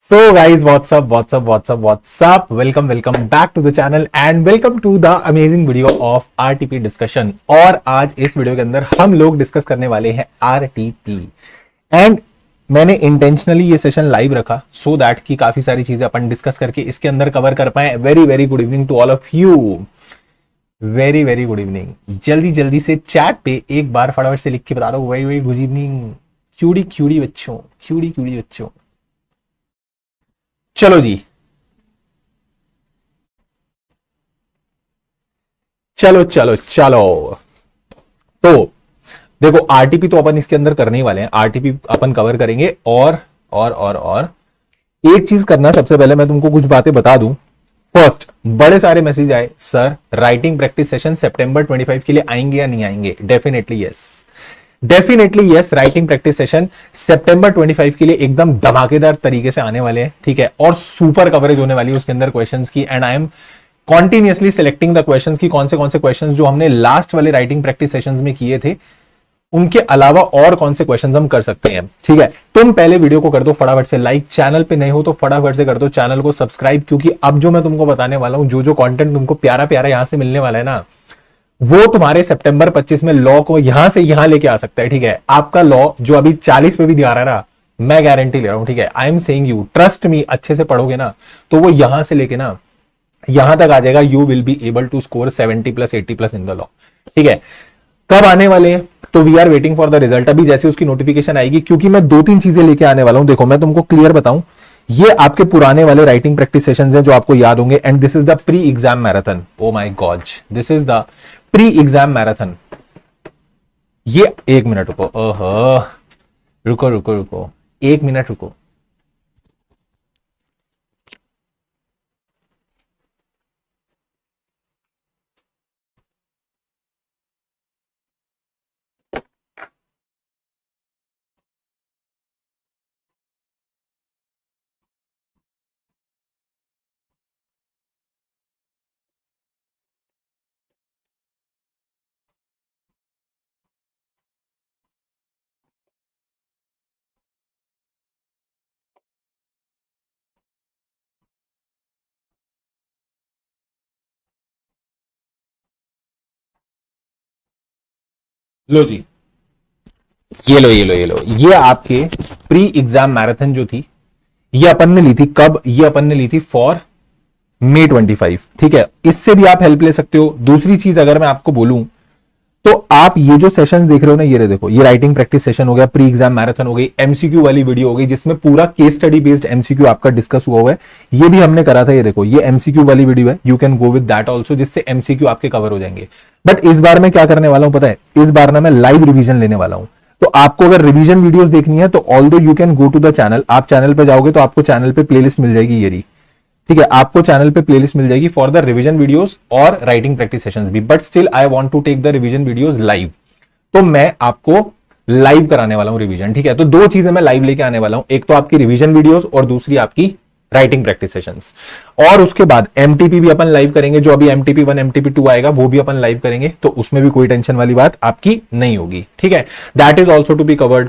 So guys, what's up? Welcome back to the channel and welcome to the amazing video of RTP discussion। और आज इस video के अंदर हम लोग डिस्कस करने वाले हैं RTP एंड मैंने इंटेंशनली ये सेशन लाइव रखा सो दैट कि काफी सारी चीजें अपन डिस्कस करके इसके अंदर कवर कर पाए। Very good evening to all of you. Very good evening. जल्दी से चैट पे एक बार फटाफट से लिख के बता दो वेरी गुड इवनिंग क्यूडी बच्चों। चलो जी, चलो तो देखो आरटीपी तो अपन इसके अंदर करने ही वाले हैं। आरटीपी अपन कवर करेंगे और एक चीज करना, सबसे पहले मैं तुमको कुछ बातें बता दूं। फर्स्ट, बड़े सारे मैसेज आए, सर राइटिंग प्रैक्टिस सेशन सितंबर 25 के लिए आएंगे या नहीं आएंगे? Definitely yes. Writing practice session सितंबर 25 के लिए एकदम धमाकेदार तरीके से आने वाले हैं, ठीक है। और सुपर कवरेज होने वाली है उसके अंदर क्वेश्चंस की and I am continuously selecting the questions की कौन से क्वेश्चंस जो हमने लास्ट वाले राइटिंग प्रैक्टिस सेशंस में किए थे उनके अलावा और कौन से क्वेश्चंस हम कर सकते हैं, ठीक है। तुम पहले वीडियो को कर दो फटाफट से लाइक, चैनल पे नहीं हो तो फटाफट से कर दो चैनल को सब्सक्राइब, क्योंकि अब जो मैं तुमको बताने वाला हूं, जो कंटेंट तुमको प्यारा यहां से मिलने वाला है ना, वो तुम्हारे सितंबर 25 में लॉ को यहां से यहां लेके आ सकता है, ठीक है। आपका लॉ जो अभी 40 पे भी दिखा रहा है ना, मैं गारंटी ले रहा हूं, ठीक है। I am saying you, trust me, अच्छे से पढ़ोगे ना तो वो यहां से लेके ना यहां तक आ जाएगा। You will be able to score 70+ 80+ in the law, ठीक है। कब आने वाले हैं? तो we are waiting for the result. अभी जैसे उसकी नोटिफिकेशन आएगी, क्योंकि मैं 2-3 चीजें लेके आने वाला हूं। देखो मैं तुमको क्लियर बताऊं, ये आपके पुराने वाले राइटिंग प्रैक्टिस सेशंस हैं जो आपको याद होंगे and this is the pre exam marathon. Oh my God, this is the pre exam marathon. ये 1 मिनट रुको, रुको 1 मिनट रुको। लो जी, ये लो ये आपके प्री एग्जाम मैराथन जो थी, ये अपन ने ली थी कब? ये अपन ने ली थी फॉर May 25, ठीक है। इससे भी आप हेल्प ले सकते हो। दूसरी चीज अगर मैं आपको बोलूं तो आप ये जो सेशंस देख रहे हो ना, ये देखो, ये राइटिंग प्रैक्टिस सेशन हो गया, प्री एग्जाम मैराथन हो गई, एमसीक्यू वाली वीडियो हो गई जिसमें पूरा केस स्टडी बेस्ड एमसीक्यू आपका डिस्कस हुआ है। ये भी हमने करा था। ये देखो, ये एमसीक्यू वाली वीडियो है, you can go with that also, जिससे एमसीक्यू आपके कवर हो जाएंगे। बट इस बार मैं क्या करने वाला हूं पता है? इस बार ना मैं लाइव रिवीजन लेने वाला हूं। तो आपको अगर रिवीजन वीडियोस देखनी है तो although you can go to the channel, आप चैनल पे जाओगे तो आपको चैनल पे प्लेलिस्ट मिल जाएगी, ये रही, ठीक है। आपको चैनल पे प्लेलिस्ट मिल जाएगी फॉर द रिवीजन वीडियोस और राइटिंग प्रैक्टिस सेशंस भी। But still I want to take the revision videos live, तो मैं आपको लाइव कराने वाला हूं रिवीजन, ठीक है। तो 2 चीजें मैं लाइव लेके आने वाला हूं, एक तो आपकी रिवीजन वीडियोस और दूसरी आपकी राइटिंग प्रैक्टिस सेशंस। और उसके बाद एमटीपी भी अपन लाइव करेंगे, जो अभी एमटीपी 1 एमटीपी 2 आएगा वो भी अपन लाइव करेंगे, तो उसमें भी कोई टेंशन वाली बात आपकी नहीं होगी, ठीक है। That is also to be covered.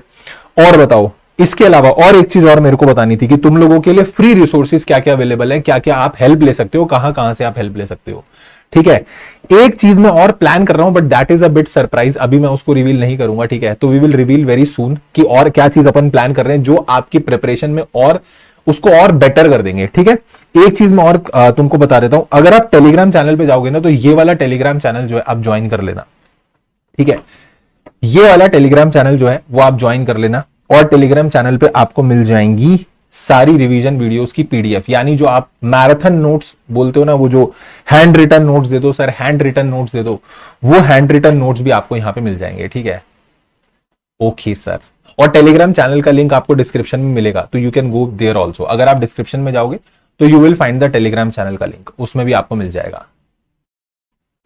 और बताओ, इसके अलावा और एक चीज और मेरे को बतानी थी कि तुम लोगों के लिए फ्री रिसोर्सेज क्या क्या अवेलेबल है, क्या क्या आप हेल्प ले सकते हो, कहां कहां से आप हेल्प ले सकते हो, ठीक है। एक चीज मैं और प्लान कर रहा हूं, but that is a bit surprise, अभी मैं उसको रिवील नहीं करूंगा, ठीक है। तो we will reveal very soon कि और क्या चीज अपन प्लान कर रहे हैं जो आपकी प्रिपरेशन में और उसको और बेटर कर देंगे, ठीक है। एक चीज मैं और तुमको बता देता हूं, अगर आप टेलीग्राम चैनल पे जाओगे ना, तो ये वाला टेलीग्राम चैनल जो है आप ज्वाइन कर लेना, ठीक है। ये वाला टेलीग्राम चैनल जो है वो आप ज्वाइन कर लेना, और टेलीग्राम चैनल पे आपको मिल जाएंगी सारी रिवीजन वीडियोस की पीडीएफ, यानी जो आप मैराथन नोट्स बोलते हो ना, वो जो हैंड रिटन नोट्स दे दो सर, हैंड रिटन नोट्स दे दो, वो हैंड रिटन नोट्स भी आपको यहां पे मिल जाएंगे, ठीक है। ओके सर, और टेलीग्राम चैनल का लिंक आपको डिस्क्रिप्शन में मिलेगा, तो you can go there also. अगर आप डिस्क्रिप्शन में जाओगे तो you will find the Telegram channel का लिंक, उसमें भी आपको मिल जाएगा,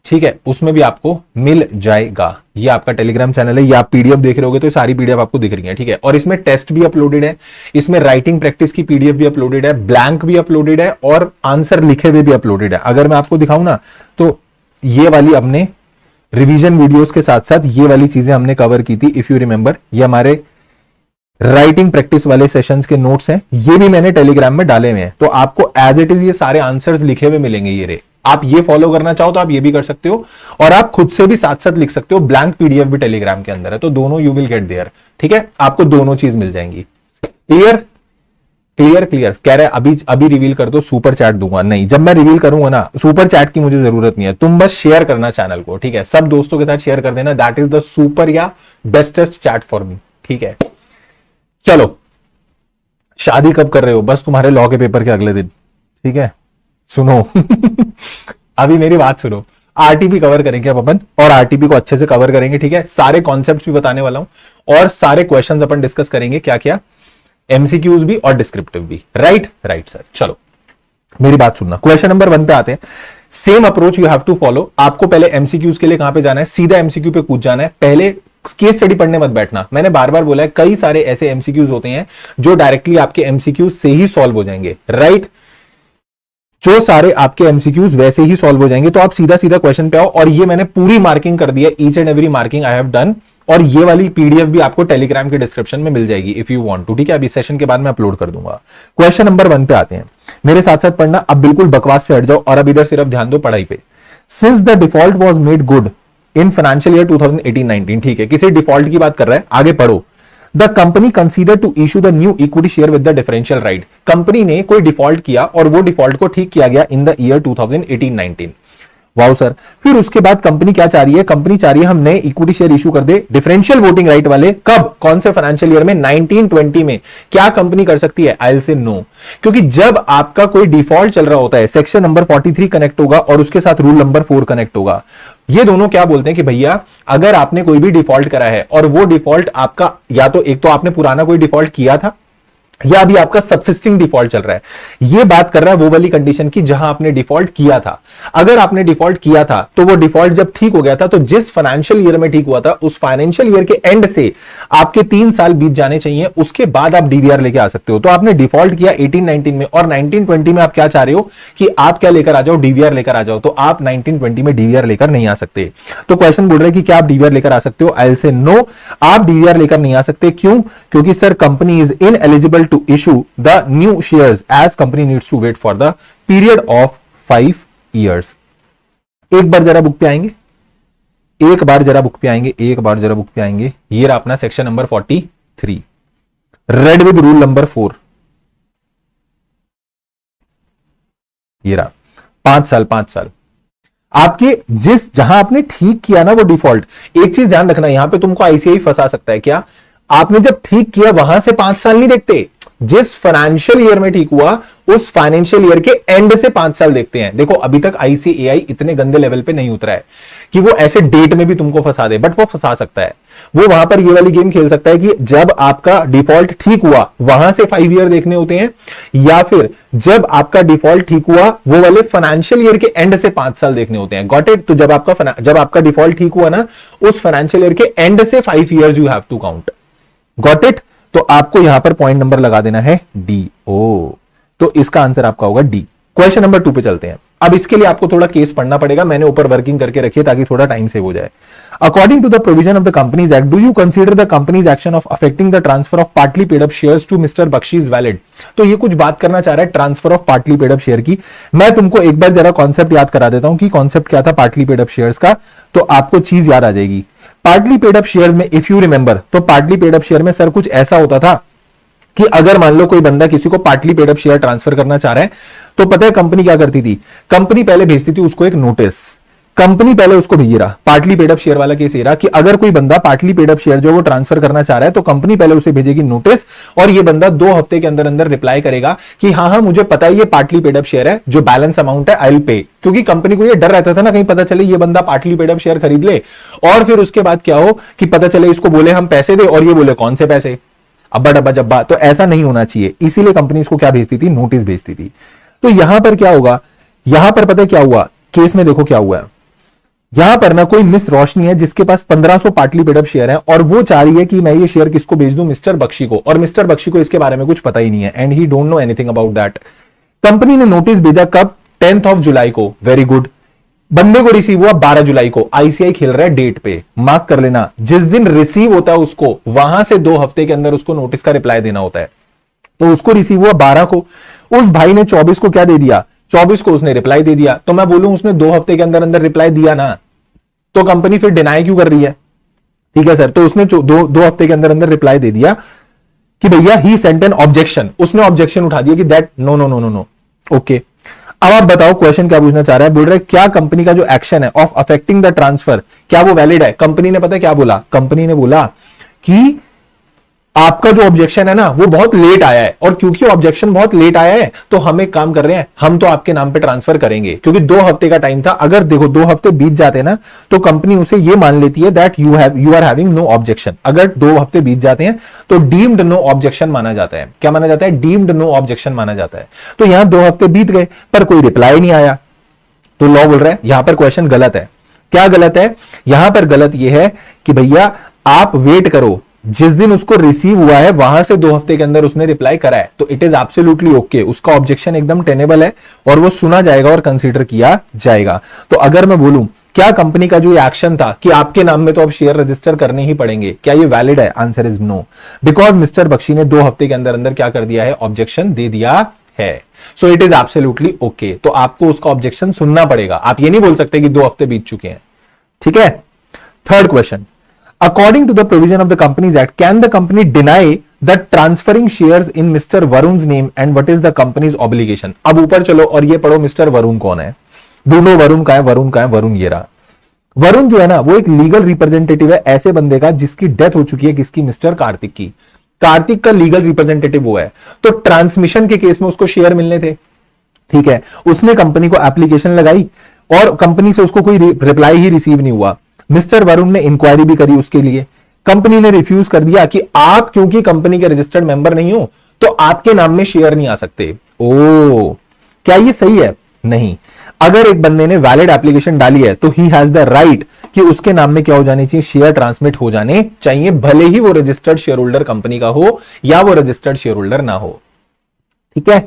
ठीक है, उसमें भी आपको मिल जाएगा। ये आपका टेलीग्राम चैनल है, ये आप पीडीएफ देख रहे होगे तो सारी पीडीएफ आपको दिख रही है, ठीक है। और इसमें टेस्ट भी अपलोडेड है, इसमें राइटिंग प्रैक्टिस की पीडीएफ भी अपलोडेड है, ब्लैंक भी अपलोडेड है, और आंसर लिखे हुए भी अपलोडेड है। अगर मैं आपको दिखाऊं ना, तो ये वाली हमने रिवीजन वीडियोस के साथ साथ ये वाली चीजें हमने कवर की थी, इफ यू रिमेंबर। ये हमारे राइटिंग प्रैक्टिस वाले सेशंस के नोट्स हैं, ये भी मैंने टेलीग्राम में डाले हुए हैं, तो आपको एज इट इज ये सारे आंसर्स लिखे हुए मिलेंगे। ये रे, आप ये फॉलो करना चाहो तो आप ये भी कर सकते हो, और आप खुद से भी साथ साथ लिख सकते हो। ब्लैंक पीडीएफ भी टेलीग्राम के अंदर है, तो दोनों यू विल गेट देयर, ठीक है। आपको दोनों चीज मिल जाएंगी। Clear clear clear. कह रहे अभी अभी रिवील कर दो, सुपर चैट दूंगा। नहीं, जब मैं रिवील करूंगा ना, सुपर चैट की मुझे जरूरत नहीं है, तुम बस शेयर करना चैनल को, ठीक है। सब दोस्तों के साथ शेयर कर देना, दैट इज द सुपर या बेस्टेस्ट चैट फॉर मी, ठीक है। चलो, शादी कब कर रहे हो? बस तुम्हारे लॉ के पेपर के अगले दिन, ठीक है। सुनो अभी मेरी बात सुनो, आरटीपी कवर करेंगे अब अपन, और आरटीपी को अच्छे से कवर करेंगे, ठीक है। सारे कॉन्सेप्ट्स भी बताने वाला हूं, और सारे क्वेश्चंस अपन डिस्कस करेंगे, क्या क्या, एमसीक्यूज भी और डिस्क्रिप्टिव भी। Right right sir. चलो मेरी बात सुनना, क्वेश्चन नंबर 1 पे आते हैं। Same approach you have to follow. आपको पहले एमसीक्यूज के लिए कहां पे जाना है? सीधा एमसीक्यू पे कूद जाना है। पहले केस स्टडी पढ़ने मत बैठना। मैंने बार बार बोला है, कई सारे ऐसे एमसीक्यूज होते हैं जो डायरेक्टली आपके एमसीक्यूज से ही सॉल्व हो जाएंगे, राइट। जो सारे आपके एमसीक्यूज वैसे ही सॉल्व हो जाएंगे, तो आप सीधा सीधा क्वेश्चन पे आओ। और ये मैंने पूरी मार्किंग कर दी है, each and every marking I have done. और ये वाली पीडीएफ भी आपको टेलीग्राम के डिस्क्रिप्शन में मिल जाएगी इफ यू वांट टू, ठीक है। अभी सेशन के बाद मैं अपलोड कर दूंगा। क्वेश्चन नंबर 1 पे आते हैं, मेरे साथ साथ पढ़ना। अब बिल्कुल बकवास से हट जाओ और अब इधर सिर्फ ध्यान दो पढ़ाई पे। Since the default was made good in financial year 2018-19, ठीक है, किसी डिफॉल्ट की बात कर रहा है, आगे पढ़ो। The company consider to issue the new equity share with the differential right. Company ने कोई डिफॉल्ट किया और वो डिफॉल्ट को ठीक किया गया in the year 2018-19। Wow sir. फिर उसके बाद कंपनी क्या चाह रही है? कंपनी चाह रही है हम नए इक्विटी शेयर इशू कर दे डिफरेंशियल वोटिंग राइट वाले। कब? कौन से फाइनेंशियल ईयर में? 1920 में। क्या कंपनी कर सकती है? आई विल से नो, क्योंकि जब आपका कोई डिफॉल्ट चल रहा होता है, सेक्शन नंबर 43 कनेक्ट होगा और उसके साथ रूल नंबर 4 कनेक्ट होगा। ये दोनों क्या बोलते हैं कि भैया अगर आपने कोई भी डिफॉल्ट करा है और वो डिफॉल्ट आपका, या तो एक तो आपने पुराना कोई डिफॉल्ट किया था, या अभी आपका सबसिस्टिंग डिफॉल्ट चल रहा है, ये बात कर रहा है वो वाली कंडीशन की जहां आपने डिफॉल्ट किया था। अगर आपने डिफॉल्ट किया था तो वो डिफॉल्ट जब ठीक हो गया था, तो जिस फाइनेंशियल ईयर में ठीक हुआ था उस फाइनेंशियल ईयर के एंड से आपके 3 साल बीत जाने चाहिए, उसके बाद आप डीवीआर लेके आ सकते हो। तो आपने डिफॉल्ट किया 18-19 में और 19-20 में आप क्या चाह रहे हो कि आप क्या लेकर आ जाओ? डीवीआर लेकर आ जाओ। तो आप 19-20 में डीवीआर लेकर नहीं आ सकते। तो क्वेश्चन बोल रहे हैं कि क्या आप डीवीआर लेकर आ सकते हो? आई विल से नो, आप डीवीआर लेकर नहीं आ सकते। क्यों? क्योंकि sir company is ineligible to issue the new shares as company needs to wait for the period of 5 years। एक बार जरा बुक पे आएंगे, एक बार जरा बुक पे आएंगे, एक बार जरा बुक पे आएंगे। ये रहा अपना section number 43, red with rule number 4। ये रहा 5 साल, 5 साल आपके जिस जहां आपने ठीक किया ना वो डिफॉल्ट। एक चीज ध्यान रखना, यहां पे तुमको आईसीआई फंसा सकता है। क्या? आपने जब ठीक किया वहां से 5 साल नहीं देखते, जिस फाइनेंशियल ईयर में ठीक हुआ उस फाइनेंशियल ईयर के एंड से 5 साल देखते हैं। देखो अभी तक आईसीएआई इतने गंदे लेवल पे नहीं उतरा है कि वो ऐसे डेट में भी तुमको फंसा दे, बट वो फंसा सकता है। वो वहां पर ये वाली गेम खेल सकता है कि जब आपका डिफॉल्ट ठीक हुआ वहां से 5 ईयर देखने होते हैं, या फिर जब आपका डिफॉल्ट ठीक हुआ वो वाले फाइनेंशियल ईयर के एंड से 5 साल देखने होते हैं। Got it? तो जब आपका डिफॉल्ट ठीक हुआ ना, उस फाइनेंशियल ईयर के एंड से 5 years you have to count. Got it? तो आपको यहां पर पॉइंट नंबर लगा देना है डी। ओ, तो इसका आंसर आपका होगा डी। क्वेश्चन नंबर 2 पे चलते हैं। अब इसके लिए आपको थोड़ा केस पढ़ना पड़ेगा, मैंने ऊपर वर्किंग करके रखी है ताकि थोड़ा टाइम सेव हो जाए। According to the provision of the companies act, do you consider the companies action of affecting the transfer of partly paid up shares to mister Bakshi is valid? तो ये कुछ बात करना चाह रहा है transfer of partly paid up share की। मैं तुमको एक बार जरा कॉन्सेप्ट याद करा देता हूं कि कॉन्सेप्ट क्या था पार्टली पेड अप शेयर्स का, तो आपको चीज याद आ जाएगी। पार्टली पेड अप शेयर्स में इफ यू रिमेंबर, तो पार्टली पेड अप शेयर में सर कुछ ऐसा होता था कि अगर मान लो कोई बंदा किसी को partly paid up share transfer करना चाह रहा है, तो पता है कंपनी क्या करती थी? कंपनी पहले भेजती थी उसको एक नोटिस। कंपनी पहले उसको भेज रहा, पार्टली पेड अप शेयर वाला केस ये रहा कि अगर कोई बंदा पार्टली पेड अप शेयर जो वो ट्रांसफर करना चाह रहा है, तो कंपनी पहले उसे भेजेगी नोटिस, और ये बंदा 2 हफ्ते के अंदर अंदर रिप्लाई करेगा कि हाँ हाँ मुझे पता है ये पार्टली पेड अप शेयर है, जो बैलेंस अमाउंट है आई विल पे। क्योंकि कंपनी को ये डर रहता था ना, कहीं पता चले ये बंदा पार्टली पेड अप शेयर खरीद ले और फिर उसके बाद क्या हो कि पता चले इसको बोले हम पैसे दे और ये बोले कौन से पैसे, अब्बा डब्बा जब्बा। तो ऐसा नहीं होना चाहिए, इसीलिए कंपनी इसको क्या भेजती थी? नोटिस भेजती थी। तो यहां पर क्या होगा, यहां पर पता है क्या हुआ केस में? देखो क्या हुआ है, यहां पर ना कोई मिस रोशनी है जिसके पास 1500 पार्टली पेड अप शेयर है और वो चाह रही है कि मैं ये शेयर किसको भेज दूं? मिस्टर बख्शी को। और मिस्टर बख्शी को इसके बारे में कुछ पता ही नहीं है, and he don't know anything about that. Company ने नोटिस भेजा कब? 10th ऑफ जुलाई को। Very good. बंदे को रिसीव हुआ 12 जुलाई को। आईसीआई खेल रहा है डेट पे, मार्क कर लेना। जिस दिन रिसीव होता है उसको, वहां से 2 हफ्ते के अंदर उसको नोटिस का रिप्लाई देना होता है। तो उसको रिसीव हुआ 12 को, उस भाई ने 24 को क्या दे दिया? 24 को उसने रिप्लाई दे दिया। तो मैं बोलूं उसने 2 हफ्ते के अंदर अंदर रिप्लाई दिया ना, तो कंपनी फिर डिनाई क्यों कर रही है? ठीक है सर, तो उसने 2 हफ्ते के अंदर अंदर रिप्लाई दे दिया कि भैया ही सेंट एन ऑब्जेक्शन, उसने ऑब्जेक्शन उठा दिया कि that no no no no no. Okay, अब आप बताओ क्वेश्चन क्या पूछना चाह रहा है? बोल रहा है क्या कंपनी का जो एक्शन है ऑफ अफेक्टिंग द ट्रांसफर, क्या वो वैलिड है? कंपनी ने पता है क्या बोला? कंपनी ने बोला कि आपका जो ऑब्जेक्शन है ना वो बहुत लेट आया है, और क्योंकि ऑब्जेक्शन बहुत लेट आया है तो हम एक काम कर रहे हैं, हम तो आपके नाम पे ट्रांसफर करेंगे। क्योंकि 2 हफ्ते का टाइम था। अगर देखो 2 हफ्ते बीत जाते ना तो कंपनी उसे ये मान लेती है that you are having no objection. अगर 2 हफ्ते बीत जाते हैं तो डीम्ड नो ऑब्जेक्शन माना जाता है। क्या माना जाता है? डीम्ड नो ऑब्जेक्शन माना जाता है। तो यहां 2 हफ्ते बीत गए पर कोई रिप्लाई नहीं आया, तो लॉ बोल रहा है यहां पर क्वेश्चन गलत है। क्या गलत है? यहां पर गलत यह है कि भैया आप वेट करो, जिस दिन उसको रिसीव हुआ है वहां से 2 हफ्ते के अंदर उसने रिप्लाई करा है, तो इट इज एब्सोल्युटली ओके। उसका ऑब्जेक्शन एकदम टेनेबल है और वो सुना जाएगा और कंसीडर किया जाएगा। तो अगर मैं बोलूं क्या कंपनी का जो एक्शन था कि आपके नाम में तो अब शेयर रजिस्टर करने ही पड़ेंगे, क्या ये वैलिड है? Answer is no, because mister Bakshi ने 2 हफ्ते के अंदर अंदर क्या कर दिया है? ऑब्जेक्शन दे दिया है। So it is absolutely okay. तो आपको उसका ऑब्जेक्शन सुनना पड़ेगा, आप ये नहीं बोल सकते कि 2 हफ्ते बीत चुके हैं। ठीक है। Third question, according to the provision of the Companies Act, can the company deny the transferring shares in Mr. Varun's name and what is the company's obligation? अब ऊपर चलो और ये पढ़ो मिस्टर वरुण कौन है, ढूंढो वरुण का है, वरुण का है, वरुण ये रहा। वरुण जो है ना वो एक लीगल रिप्रेजेंटेटिव है ऐसे बंदे का जिसकी डेथ हो चुकी है, किसकी? मिस्टर कार्तिक की। कार्तिक का लीगल रिप्रेजेंटेटिव वो है, तो ट्रांसमिशन के केस में उसको शेयर मिलने थे। ठीक है, उसने कंपनी को एप्लीकेशन लगाई और कंपनी से उसको कोई रिप्लाई ही रिसीव नहीं हुआ। मिस्टर वरुण ने इंक्वायरी भी करी उसके लिए, कंपनी ने रिफ्यूज कर दिया कि आप क्योंकि कंपनी के रजिस्टर्ड मेंबर नहीं हो तो आपके नाम में शेयर नहीं आ सकते। ओ, क्या ये सही है? नहीं। अगर एक बंदे ने वैलिड एप्लीकेशन डाली है तो ही हैज द राइट कि उसके नाम में क्या हो जाने चाहिए? शेयर ट्रांसमिट हो जाने चाहिए, भले ही वो रजिस्टर्ड शेयर होल्डर कंपनी का हो या वो रजिस्टर्ड शेयर होल्डर ना हो। ठीक है,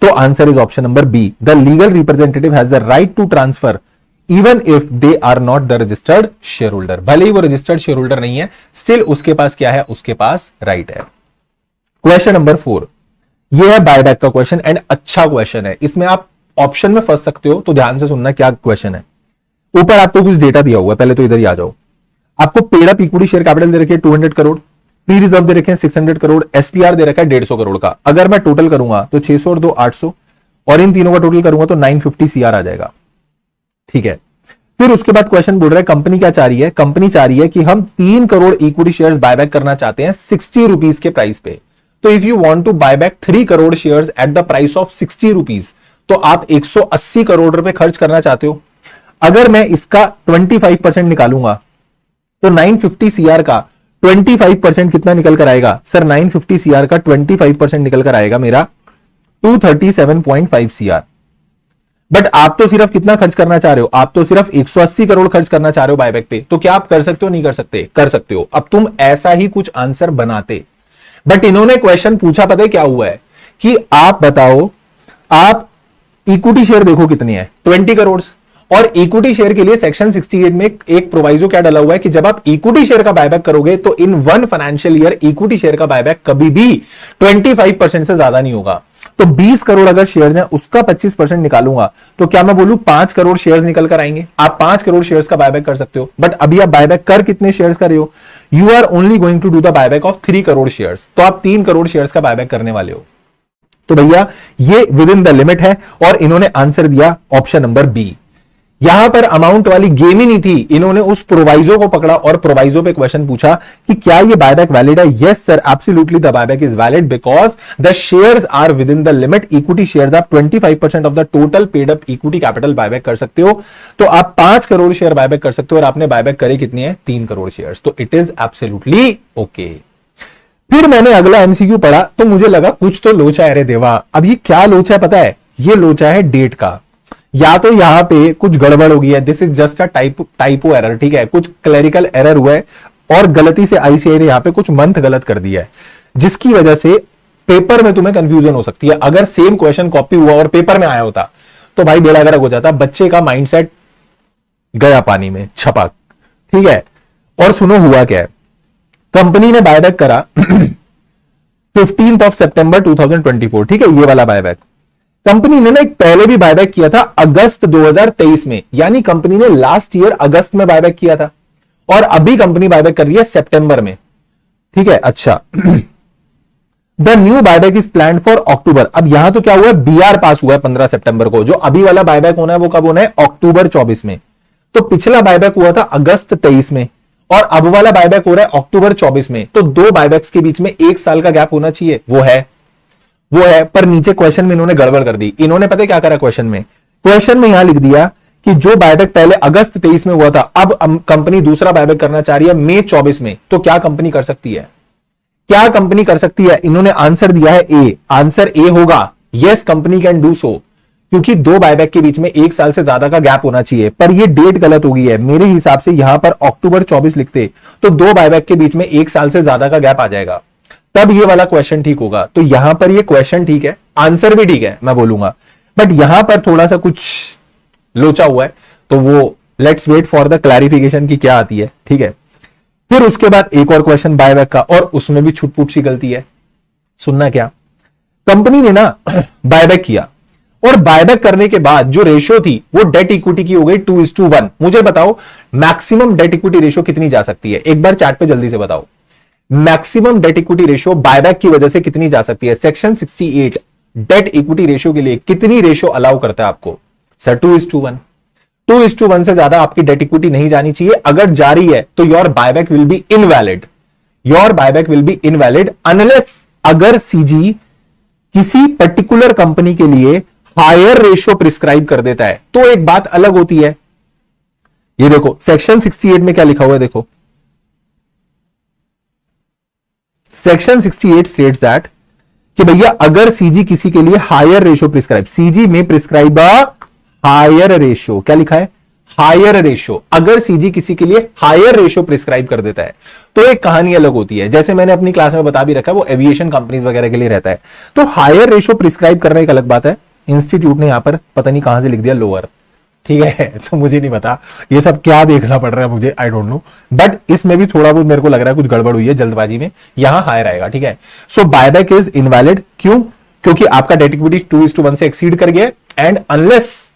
तो answer is option number B, the legal representative has the right to transfer even if they are not the registered share holder. भले ही वो रजिस्टर्ड शेयर होल्डर नहीं है, स्टिल उसके पास क्या है? उसके पास राइट है। क्वेश्चन नंबर 4, ये है बायबैक का क्वेश्चन एंड अच्छा क्वेश्चन है। इसमें आप ऑप्शन में फंस सकते हो, तो ध्यान से सुनना क्या क्वेश्चन है। ऊपर आपको कुछ डेटा दिया हुआ है, पहले तो इधर ही आ जाओ। आपको paid up equity share capital दे रखे है 200 करोड़, प्री रिजर्व दे रखे हैं 600 करोड़, एसपीआर दे रखा है 150 करोड़ का। अगर मैं टोटल करूंगा तो 600 और 2 800, और इन तीनों का टोटल करूंगा तो 950 सीआर आ जाएगा। ठीक है, फिर उसके बाद क्वेश्चन बोल रहा है कंपनी क्या चाह रही है? कंपनी चाह रही है कि हम 3 करोड़ इक्विटी शेयर्स बायबैक करना चाहते हैं 60 रुपीज के प्राइस पे। तो if you want to buy back 3 crore shares at the price of 60 rupees, तो आप 180 करोड़ रुपए खर्च करना चाहते हो। अगर मैं इसका 25% निकालूंगा तो 950 सीआर का 25% कितना निकल कर आएगा? सर 950 सीआर का 25% निकल कर आएगा मेरा 237.5 सीआर। बट आप तो सिर्फ कितना खर्च करना चाह रहे हो? आप तो सिर्फ 180 करोड़ खर्च करना चाह रहे हो बायबैक पे। तो क्या आप कर सकते हो? नहीं कर सकते? कर सकते हो। अब तुम ऐसा ही कुछ आंसर बनाते, बट इन्होंने क्वेश्चन पूछा, पता है क्या हुआ है कि आप बताओ, आप इक्विटी शेयर देखो कितनी है, 20 करोड़। और इक्विटी शेयर के लिए सेक्शन 68 में एक प्रोवाइजो क्या डला हुआ है कि जब आप इक्विटी शेयर का बायबैक करोगे तो इन 1 फाइनेंशियल ईयर इक्विटी शेयर का बायबैक कभी भी 25% से ज्यादा नहीं होगा। तो 20 करोड़ अगर शेयर्स हैं, उसका 25% निकालूंगा तो क्या मैं बोलूं 5 करोड़ शेयर्स निकल कर आएंगे। आप 5 करोड़ शेयर्स का बायबैक कर सकते हो, बट अभी आप बायबैक कर कितने शेयर्स कर रहे हो? You are only going to do the buyback of 3 crore shares. तो आप 3 करोड़ शेयर्स का बायबैक करने वाले हो। तो भैया ये विद इन द लिमिट है, और इन्होंने आंसर दिया ऑप्शन नंबर बी। यहां पर अमाउंट वाली गेम ही नहीं थी, इन्होंने उस प्रोवाइजो को पकड़ा और प्रोवाइजो पे क्वेश्चन पूछा कि क्या ये बायबैक वैलिड है। Yes sir, absolutely the buyback is valid because the shares are within the limit. Equity shares आप 25% of the total paid up equity capital buyback कर सकते हो। तो आप 5 करोड़ शेयर बायबैक कर सकते हो, और आपने बायबैक करे कितनी है? 3 करोड़ शेयर्स। तो इट इज एब्सोल्युटली ओके। फिर मैंने अगला एमसीक्यू पढ़ा तो मुझे लगा कुछ तो लोचा है रे देवा। अब ये क्या लोचा है पता है? ये लोचा है डेट का। या तो यहां पे कुछ गड़बड़ हो गई है, this is just a typo error, ठीक है, कुछ क्लरिकल एरर हुआ है और गलती से आईसीआई ने यहां पे कुछ मंथ गलत कर दिया है, जिसकी वजह से पेपर में तुम्हें कंफ्यूजन हो सकती है। अगर सेम क्वेश्चन कॉपी हुआ और पेपर में आया होता तो भाई बेड़ा गर्क हो जाता, बच्चे का माइंडसेट गया पानी में छपक, ठीक है। और सुनो हुआ क्या है, कंपनी ने बायबैक करा 15 सितंबर 2024, ठीक है, ये वाला बायबैक। कंपनी ने ना एक पहले भी बायबैक किया था अगस्त 2023 में, यानी कंपनी ने लास्ट ईयर अगस्त में बायबैक किया था, और अभी कंपनी बायबैक कर रही है सितंबर में, ठीक है। अच्छा, the new buyback is plan for October. अब यहां तो क्या हुआ है, बीआर पास हुआ है 15 सितंबर को। जो अभी वाला बायबैक होना है वो कब होना है? अक्टूबर 24 में। तो पिछला बायबैक हुआ था अगस्त 23 में, और अब वाला बायबैक हो रहा है अक्टूबर 24 में। तो 2 बायबैक्स के बीच में 1 साल का गैप होना चाहिए, वो है पर नीचे क्वेश्चन में इन्होंने गड़बड़ कर दी। इन्होंने पता है क्या करा क्वेश्चन में यहां लिख दिया कि जो बायबैक पहले अगस्त 23 में हुआ था, अब कंपनी दूसरा बायबैक करना चाह रही है मई 24 में। तो क्या कंपनी कर सकती है? क्या कंपनी कर सकती है? इन्होंने आंसर दिया है ए। आंसर ए होगा yes, company can do so, क्योंकि 2 बायबैक के बीच में 1 साल से ज्यादा का गैप होना चाहिए। पर ये डेट गलत हो गई है, मेरे हिसाब से यहां पर अक्टूबर 24 लिखते तो 2 बायबैक के बीच में 1 साल से ज्यादा का गैप आ जाएगा, तब ये वाला क्वेश्चन ठीक होगा। तो यहां पर ये क्वेश्चन ठीक है, आंसर भी ठीक है मैं बोलूंगा, बट यहां पर थोड़ा सा कुछ लोचा हुआ है। तो वो let's wait for the clarification की क्या आती है, ठीक है। फिर उसके बाद एक और क्वेश्चन बायबैक का, और उसमें भी छुटपुट सी गलती है। सुनना क्या, कंपनी ने ना बायबैक किया, और बायबैक करने के बाद जो रेशियो थी वो डेट इक्विटी की हो गई 2:1। मुझे बताओ मैक्सिमम डेट इक्विटी रेशियो कितनी जा सकती है? एक बार चैट पे जल्दी से बताओ, maximum debt equity ratio buyback की वजह से कितनी जा सकती है? सेक्शन 68 डेट इक्विटी रेशियो के लिए कितनी रेशियो अलाउ करता है आपको? सर 2:1। 2:1 से ज्यादा आपकी डेट इक्विटी नहीं जानी चाहिए। अगर जा रही है तो your buyback will be invalid. Your buyback will be invalid unless अगर सीजी किसी पर्टिकुलर कंपनी के लिए हायर रेशियो प्रिस्क्राइब कर देता है, तो एक बात अलग होती है। ये देखो सेक्शन 68 में क्या लिखा हुआ है, देखो सेक्शन 68 स्टेट्स दैट कि भैया अगर सीजी किसी के लिए हायर रेशियो प्रिस्क्राइब, सीजी में प्रिस्क्राइब हायर रेशियो, क्या लिखा है? Higher ratio. अगर सीजी किसी के लिए हायर रेशियो प्रिस्क्राइब कर देता है तो एक कहानी अलग होती है। जैसे मैंने अपनी क्लास में बता भी रखा है, वो एविएशन कंपनीज वगैरह के लिए रहता है। तो हायर रेशियो प्रिस्क्राइब करना एक अलग बात है। इंस्टीट्यूट ने यहां पर पता नहीं कहां से लिख दिया लोअर, ठीक है, तो मुझे नहीं पता ये सब क्या देखना पड़ रहा है मुझे, आई डोंट नो, बट इसमें भी थोड़ा बहुत मेरे को लग रहा है कुछ गड़बड़ हुई है जल्दबाजी में। यहां हायर आएगा, ठीक है। सो बायबैक इज इनवैलिड, क्यों? क्योंकि आपका डेट इक्विटी 2:1 से एक्सीड कर गया, एंड अनलेस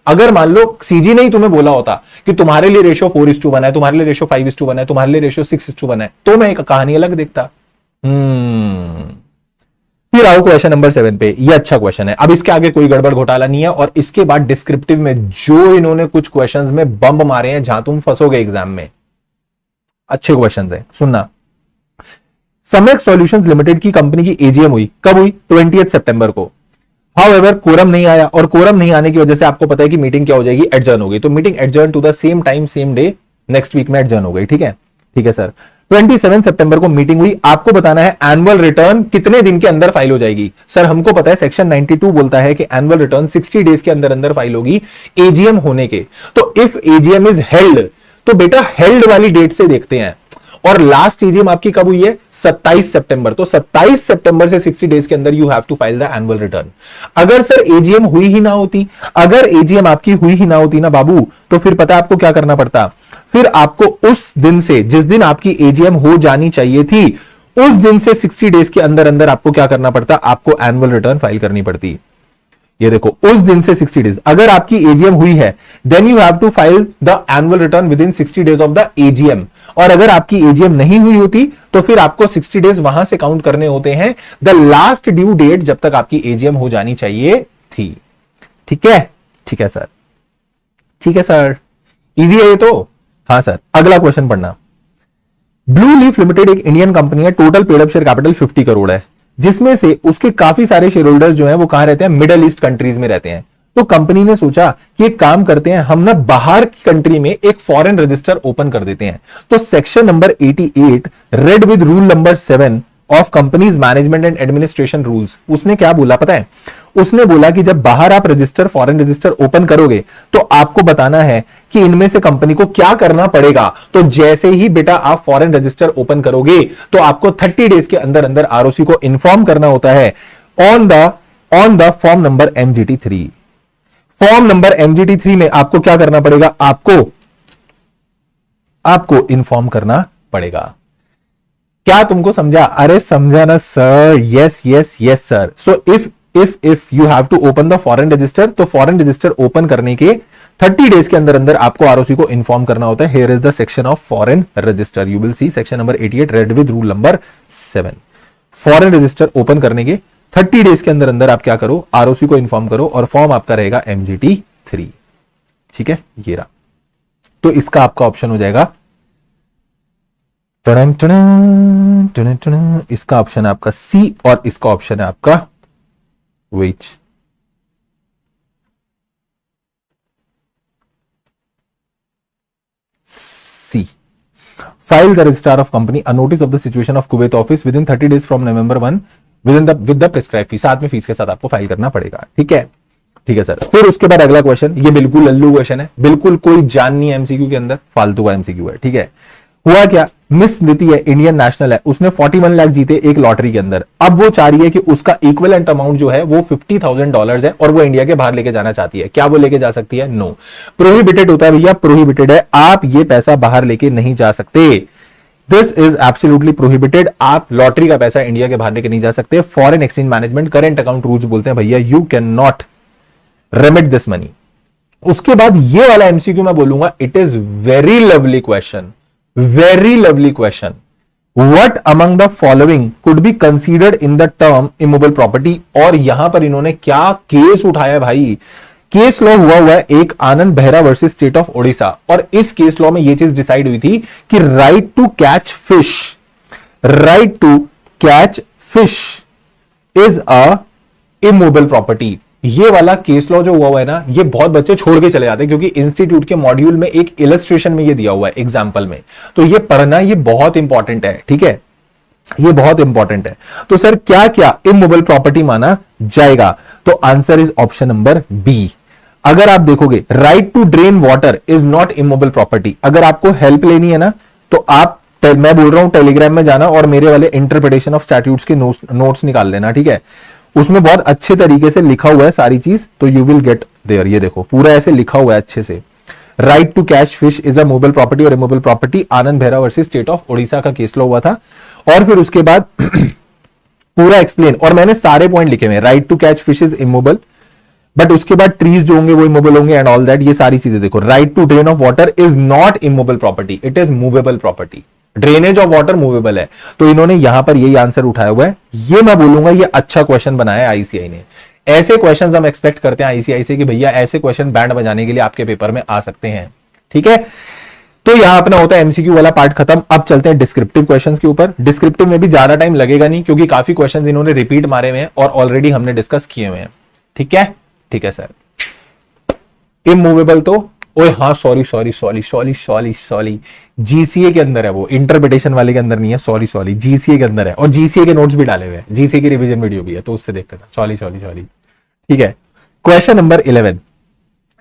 अगर मान लो सीजी ने ही तुम्हें बोला होता कि तुम्हारे लिए रेशियो 4:1 है, तुम्हारे लिए रेशियो 5:1 है, तुम्हारे लिए रेशियो 6:1 है, तो मैं एक कहानी अलग देखता। फिर आओ क्वेश्चन नंबर 7 पे। ये अच्छा क्वेश्चन है, अब इसके आगे कोई गड़बड़ घोटाला नहीं है, और इसके बाद डिस्क्रिप्टिव में जो इन्होंने कुछ क्वेश्चंस में बम्ब मारे हैं जहां तुम फंसोगे एग्जाम में, अच्छे क्वेश्चंस हैं, सुनना। सम्यक सॉल्यूशंस लिमिटेड की कंपनी की एजीएम हुई, कब हुई? 20 सितंबर को। हाउएवर कोरम नहीं आया, और कोरम नहीं आने की वजह से आपको पता है कि मीटिंग क्या हो जाएगी? एडजर्न हो गई। तो meeting adjourn to the same time same day next week में एडजर्न हो गई, ठीक है, ठीक है सर। 27 सितंबर को मीटिंग हुई। आपको बताना है एनुअल रिटर्न कितने दिन के अंदर फाइल हो जाएगी? सर हमको पता है सेक्शन 92 बोलता है कि एनुअल रिटर्न 60 डेज के अंदर अंदर फाइल होगी एजीएम होने के। तो इफ एजीएम इज हेल्ड, तो बेटा हेल्ड वाली डेट से देखते हैं, और लास्ट एजीएम आपकी कब हुई है? 27 सितंबर। तो 27 सितंबर से 60 डेज के अंदर you have to file the annual return. अगर सर एजीएम हुई ही ना होती, अगर एजीएम आपकी हुई ही ना होती ना बाबू, तो फिर पता आपको क्या करना पड़ता? फिर आपको उस दिन से, जिस दिन आपकी एजीएम हो जानी चाहिए थी, उस दिन से 60 डेज के अंदर अंदर आपको क्या करना पड़ता? आपको एनुअल रिटर्न फाइल करनी पड़ती। ये देखो, उस दिन से 60 डेज, अगर आपकी एजीएम हुई है then you have to file the annual return within 60 days of the AGM. और अगर आपकी एजीएम नहीं हुई होती तो फिर आपको 60 डेज वहां से काउंट करने होते हैं, द लास्ट ड्यू डेट जब तक आपकी एजीएम हो जानी चाहिए थी। ठीक है? ठीक है सर, ठीक है सर, इजी है ये तो। हाँ सर, अगला क्वेश्चन पढ़ना। ब्लू लीफ लिमिटेड एक इंडियन कंपनी है, total paid up share capital 50 crore है, जिसमें से उसके काफी सारे शेयर होल्डर्स जो हैं वो कहां रहते हैं? मिडिल ईस्ट कंट्रीज में रहते हैं। तो कंपनी ने सोचा कि एक काम करते हैं, हम ना बाहर की कंट्री में एक फॉरेन रजिस्टर ओपन कर देते हैं। तो section number 88 read with rule number 7 of companies management and administration rules, उसने क्या बोला पता है? उसने बोला कि जब बाहर आप रजिस्टर, फॉरेन रजिस्टर ओपन करोगे तो आपको बताना है कि इनमें से कंपनी को क्या करना पड़ेगा। तो जैसे ही बेटा आप फॉरेन रजिस्टर ओपन करोगे तो आपको 30 डेज के अंदर अंदर आरओसी को इन्फॉर्म करना होता है on the form number MGT3। Form number MGT3 में आपको क्या करना पड़ेगा? आपको इन्फॉर्म करना पड़ेगा। क्या तुमको समझा? अरे समझा ना sir? Yes yes yes sir. So if you have to open the foreign register, तो फॉरेन रजिस्टर ओपन करने के 30 डेज के अंदर अंदर आपको आरओसी को इन्फॉर्म करना होता है। Here is the section of foreign register, you will see section number 88 read with rule number 7। Foreign register open करने के 30 डेज के अंदर अंदर आप क्या करो? आरओसी को इन्फॉर्म करो और फॉर्म आपका रहेगा MGT3। ठीक है, ये रहा। तो इसका आपका ऑप्शन हो जाएगा टन टन टन टन, इसका ऑप्शन है आपका सी और इसका ऑप्शन है आपका which. C, file the registrar of company a notice of the situation of Kuwait office within 30 days from November 1 with the prescribe fee. साथ में फीस के साथ आपको फाइल करना पड़ेगा। ठीक है, ठीक है सर। फिर उसके बाद अगला क्वेश्चन, ये बिल्कुल लल्लू क्वेश्चन है, बिल्कुल कोई जान नहीं है एमसीक्यू के अंदर, फालतू का एमसीक्यू है। ठीक है, हुआ क्या? मिस स्मृति है, इंडियन नेशनल है, उसने 41 लाख जीते एक लॉटरी के अंदर। अब वो चाह रही है कि उसका इक्विवेलेंट अमाउंट जो है वो $50,000 है और वो इंडिया के बाहर लेके जाना चाहती है। क्या वो लेके जा सकती है? नो, प्रोहिबिटेड होता है भैया, प्रोहिबिटेड है। आप ये पैसा बाहर लेके नहीं जा सकते। This is absolutely prohibited. आप लॉटरी का पैसा इंडिया के बाहर लेके नहीं जा सकते। Foreign exchange management current account rules बोलते हैं भैया, you can not remit this money. उसके बाद ये वाला एमसीक्यू मैं बोलूंगा, it is very lovely question, very lovely question. What among the following could be considered in the term immobile property? और यहां पर इन्होंने क्या केस उठाया भाई? केस लॉ हुआ है एक, Anand Behera versus state of Odisha. और इस केस लॉ में यह चीज डिसाइड हुई थी कि right to catch fish is a immovable property. ये वाला केस लॉ जो हुआ है ना, ये बहुत बच्चे छोड़ के चले जाते हैं क्योंकि इंस्टीट्यूट के मॉड्यूल में एक इलस्ट्रेशन में ये दिया हुआ है एग्जांपल में, तो ये पढ़ना ये बहुत इंपॉर्टेंट है। ठीक है, ये बहुत इंपॉर्टेंट है। तो सर क्या क्या इमोबल प्रॉपर्टी माना जाएगा? तो answer is option number B. अगर आप देखोगे, right to drain water is not immovable property. अगर आपको हेल्प लेनी है ना, तो आप, मैं बोल रहा हूं टेलीग्राम में जाना और मेरे वाले इंटरप्रिटेशन ऑफ स्टैट्यूट्स के नोट्स निकाल लेना। ठीक है, उसमें बहुत अच्छे तरीके से लिखा हुआ है सारी चीज, तो यू विल गेट देयर। ये देखो पूरा ऐसे लिखा हुआ है अच्छे से। Right to catch fish is a movable property और immovable property, Anand Behera versus state of Odisha का केस लॉ हुआ था। और फिर उसके बाद पूरा एक्सप्लेन, और मैंने सारे पॉइंट लिखे हुए, right to catch fish is immovable, but उसके बाद ट्रीज जो होंगे वो इमूवेबल होंगे एंड ऑल दैट। ये सारी चीजें देखो। Right to drain of water is not immovable property, it is movable property. Drainage of water movable है, तो इन्होंने यहां पर यही आंसर उठाया हुआ है। ये मैं बोलूंगा ये अच्छा क्वेश्चन बनाया है आईसीआई ने। ऐसे क्वेश्चंस हम एक्सपेक्ट करते हैं आईसीआई से कि भैया ऐसे क्वेश्चन बैंड बजाने के लिए आपके पेपर में आ सकते हैं। ठीक है, तो यहां अपना होता है एमसीक्यू वाला पार्ट खत्म। अब चलते हैं डिस्क्रिप्टिव क्वेश्चंस के ऊपर। डिस्क्रिप्टिव में भी ज्यादा टाइम लगेगा नहीं क्योंकि काफी क्वेश्चंस इन्होंने रिपीट मारे हुए हैं और ऑलरेडी हमने डिस्कस किए हुए हैं। ठीक है, ठीक है सर। इमूवेबल तो ओए हाँ, सॉरी, जीसीए के अंदर है, वो इंटरप्रिटेशन वाले के अंदर नहीं है। सॉरी, जीसीए के अंदर है और जीसीए के नोट्स भी डाले हुए हैं, जीसीए की रिवीजन वीडियो भी है, तो उससे देख लेना। सॉरी। ठीक है, क्वेश्चन नंबर 11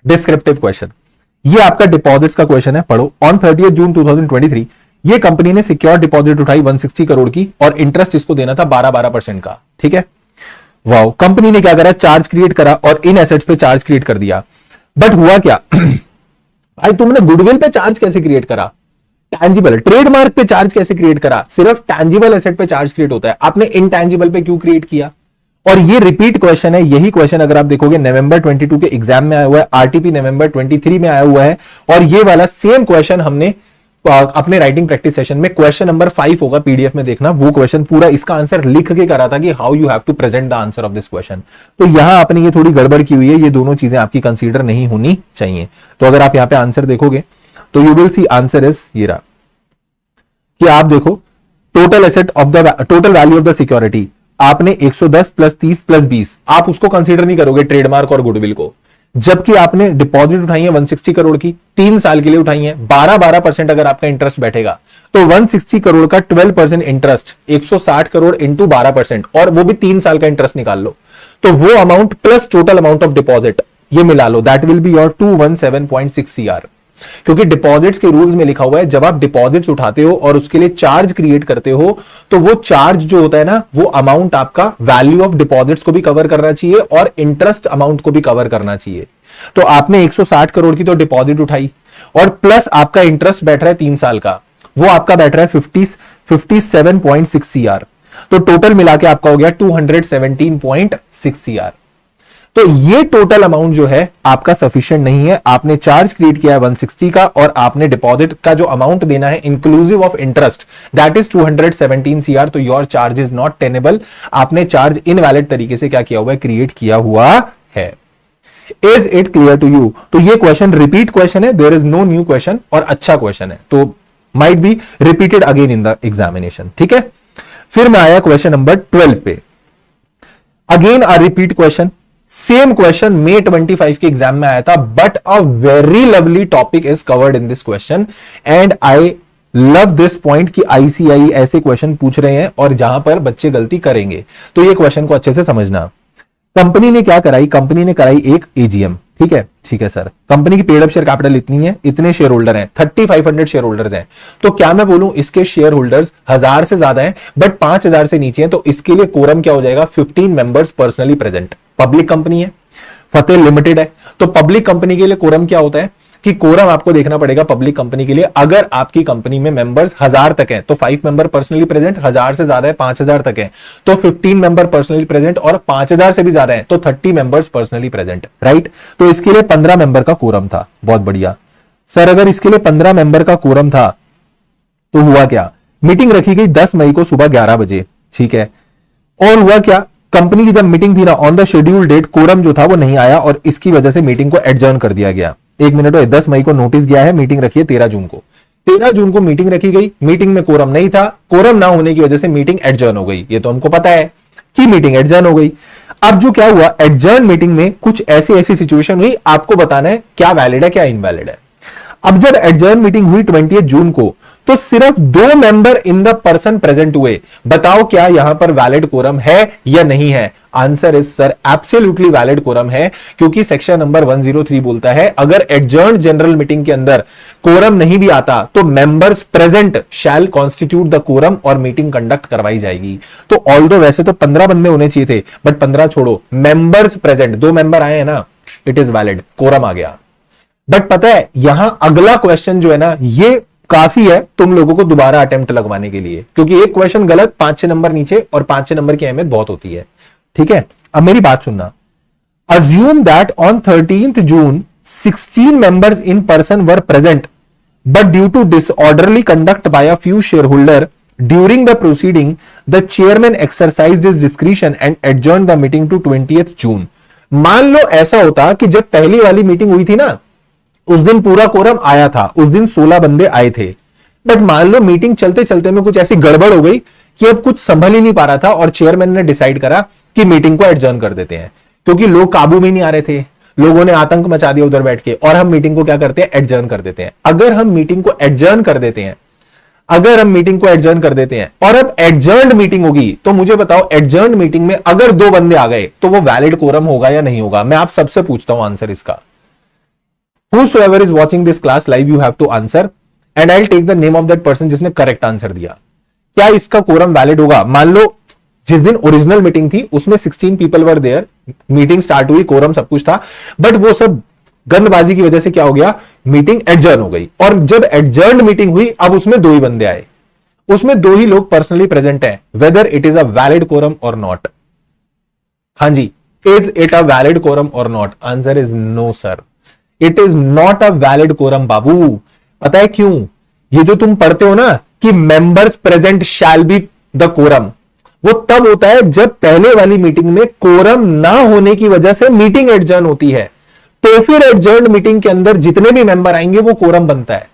डिस्क्रिप्टिव क्वेश्चन। ये आपका डिपॉजिट्स का क्वेश्चन है, पढ़ो। ऑन 30 जून 2023 ये कंपनी ने सिक्योर डिपॉजिट उठाई 160 करोड़ की और इंटरेस्ट इसको देना था 12% का, ठीक है। वाओ, कंपनी ने क्या करा, चार्ज क्रिएट करा और इन एसेट्स पे चार्ज क्रिएट कर दिया। बट हुआ क्या भाई, तुमने गुडविल पे चार्ज कैसे क्रिएट करा, टैंजिबल ट्रेडमार्क पे चार्ज कैसे क्रिएट करा, सिर्फ टैंजिबल एसेट पे चार्ज क्रिएट होता है, आपने इनटैंजिबल पे क्यों क्रिएट किया। और ये रिपीट क्वेश्चन है, यही क्वेश्चन अगर आप देखोगे नवंबर 22 के एग्जाम में आया हुआ है, आरटीपी नवंबर 23 में आया हुआ है, और ये वाला सेम क्वेश्चन हमने अपने राइटिंग प्रैक्टिस सेशन में क्वेश्चन नंबर 5 होगा, पीडीएफ में देखना, वो क्वेश्चन पूरा इसका आंसर लिख के करा था कि how you have to present the answer of this question. तो यहां आपने ये थोड़ी गड़बड़ की हुई है, ये दोनों चीजें आपकी कंसीडर नहीं होनी चाहिए। तो अगर आप यहां पे आंसर देखोगे तो you will see answer is ये रहा कि आप देखो total asset of the total value of the security आपने 110 प्लस 30 प्लस 20, आप उसको कंसीडर नहीं करोगे ट्रेडमार्क और गुडविल को, जबकि आपने डिपॉजिट उठाई है 160 करोड़ की, 3 साल के लिए उठाई है, 12% अगर आपका इंटरेस्ट बैठेगा तो 160 करोड़ का 12% इंटरेस्ट 160 करोड़ इंटू 12%, और वो भी 3 साल का इंटरेस्ट निकाल लो, तो वो amount plus total amount of deposit ये मिला लो, that will be your 217.6 CR। क्योंकि डिपॉजिट्स के रूल्स में लिखा हुआ है जब आप डिपॉजिट्स उठाते हो और उसके लिए चार्ज क्रिएट करते हो तो वो चार्ज जो होता है ना, वो अमाउंट आपका वैल्यू ऑफ डिपॉजिट्स को भी कवर करना चाहिए और इंटरेस्ट अमाउंट को भी कवर करना चाहिए। तो आपने 160 करोड़ की तो डिपॉजिट उठाई और प्लस आपका इंटरेस्ट बैठ रहा है 3 साल का, वो आपका बैठ रहा है 57.6 CR, तो टोटल मिला के आपका हो गया 217.6 CR। तो ये टोटल अमाउंट जो है आपका सफिशिएंट नहीं है, आपने चार्ज क्रिएट किया है 160 का और आपने डिपॉजिट का जो अमाउंट देना है inclusive of interest that is 217 CR, तो your charge is not tenable, आपने चार्ज इनवैलिड तरीके से क्या किया हुआ है, क्रिएट किया हुआ है। Is it clear to you. तो ये क्वेश्चन रिपीट क्वेश्चन है, there is no new question और अच्छा क्वेश्चन है, तो might be repeated again in the examination, ठीक है। फिर मैं आया क्वेश्चन नंबर 12 पे, again a repeat question, same question May 25 के एग्जाम में आया था, but a very lovely topic is covered in this question and I love this point कि आईसीआई ऐसे क्वेश्चन पूछ रहे हैं और जहां पर बच्चे गलती करेंगे, तो ये क्वेश्चन को अच्छे से समझना। कंपनी ने क्या कराई, कंपनी ने कराई एक एजीएम, ठीक है, ठीक है सर, कंपनी की पेड अप शेयर कैपिटल इतनी है, इतने शेयर होल्डर हैं, 3500 शेयर होल्डर्स हैं, तो क्या मैं बोलूं इसके शेयर होल्डर्स 1000 से ज्यादा हैं बट 5000 से नीचे हैं, तो इसके लिए कोरम क्या हो जाएगा, 15 members personally present. Public company है, फतेह लिमिटेड है, तो पब्लिक कंपनी के लिए कोरम क्या होता है कि कोरम आपको देखना पड़ेगा पब्लिक कंपनी के लिए, अगर आपकी कंपनी में मेंबर्स 1000 तक हैं तो 5 मेंबर पर्सनली प्रेजेंट, 1000 से ज्यादा है 5000 तक है तो 15 मेंबर पर्सनली प्रेजेंट, और 5000 से भी ज्यादा है तो 30 मेंबर्स पर्सनली प्रेजेंट, राइट। तो इसके लिए 15 मेंबर का कोरम था, बहुत बढ़िया सर। अगर इसके लिए 15 मेंबर का कोरम था तो हुआ क्या, मीटिंग रखी गई 10 मई को सुबह 11 बजे, ठीक है, और हुआ क्या, कंपनी की जब मीटिंग थी ना, on the schedule date quorum जो था वो नहीं आया और इसकी वजह से मीटिंग को एडजर्न कर दिया गया। 1 मिनट, 10 मई को नोटिस गया है, मीटिंग रखी है 13 जून को, 13 जून को मीटिंग रखी गई, मीटिंग में कोरम नहीं था, कोरम ना होने की वजह से मीटिंग एडजर्न हो गई, ये तो हमको पता है कि मीटिंग एडजर्न हो गई। अब जो क्या हुआ, एडजर्न मीटिंग में कुछ ऐसी सिचुएशन हुई, आपको बताना है क्या वैलिड है क्या इनवैलिड है। अब जब एडजर्न मीटिंग हुई 20 जून को, तो सिर्फ 2 member in the person present हुए, बताओ क्या यहां पर वैलिड कोरम है या नहीं है। Answer is sir absolutely valid quorum है, क्योंकि सेक्शन नंबर 103 बोलता है अगर एडजर्न जनरल मीटिंग के अंदर कोरम नहीं भी आता तो members present shall constitute the quorum और मीटिंग कंडक्ट करवाई जाएगी। तो ऑल्दो वैसे तो 15 बंदे होने चाहिए थे, बट 15 छोड़ो, मेंबर्स प्रेजेंट, 2 मेंबर आए हैं ना, इट इज वैलिड, कोरम आ गया। बट पता है यहां अगला क्वेश्चन जो है ना, ये काफी है तुम लोगों को दोबारा अटेम्प्ट लगवाने के लिए, क्योंकि एक क्वेश्चन गलत 5-6 नंबर नीचे और 5-6 नंबर की अहमियत बहुत होती है, ठीक है। अब मेरी बात सुनना, assume that on 13th June 16 members in person were present but due to disorderly conduct by a few shareholder during the proceeding the chairman exercised his discretion and adjourn the meeting to 20th June. मान लो ऐसा होता कि जब पहली वाली meeting हुई थी ना, उस दिन पूरा कोरम आया था, उस दिन 16 बंदे आए थे, बट मान लो मीटिंग चलते चलते में कुछ ऐसी गड़बड़ हो गई कि अब कुछ संभल ही नहीं पा रहा था और चेयरमैन ने डिसाइड करा कि मीटिंग को एडजर्न कर देते हैं, क्योंकि लोग काबू में नहीं आ रहे थे, लोगों ने आतंक मचा दिया उधर बैठ के, और हम मीटिंग को क्या करते हैं, एडजर्न कर देते हैं। अगर हम मीटिंग को एडजर्न कर देते हैं, अगर हम मीटिंग को एडजर्न कर देते हैं और अब एडजर्न्ड मीटिंग होगी, तो मुझे बताओ एडजर्न्ड मीटिंग में अगर 2 बंदे आ गए तो वो वैलिड कोरम होगा या नहीं होगा। मैं आप सबसे पूछता हूं आंसर इसका, whosoever is watching this class live you have to answer, and I take the name of that person जिसने करेक्ट आंसर दिया। क्या इसका कोरम वैलिड होगा? मान लो जिस दिन ओरिजिनल मीटिंग थी उसमें 16 people were there, meeting start हुई, कोरम सब कुछ था, बट वो सब गंदबाजी की वजह से क्या हो गया, मीटिंग एडजर्न हो गई। और जब एडजर्न मीटिंग हुई अब उसमें 2 ही बंदे आए, उसमें 2 ही लोग पर्सनली प्रेजेंट हैं, whether it is a valid quorum और नॉट। हां जी, is it a valid quorum और not? Answer is no sir, it is not a valid quorum बाबू। पता है क्यों? ये जो तुम पढ़ते हो ना कि members present shall be the quorum, वो तब होता है जब पहले वाली मीटिंग में कोरम ना होने की वजह से मीटिंग एडजर्न होती है, तो फिर एडजर्न मीटिंग के अंदर जितने भी मेंबर आएंगे वो कोरम बनता है।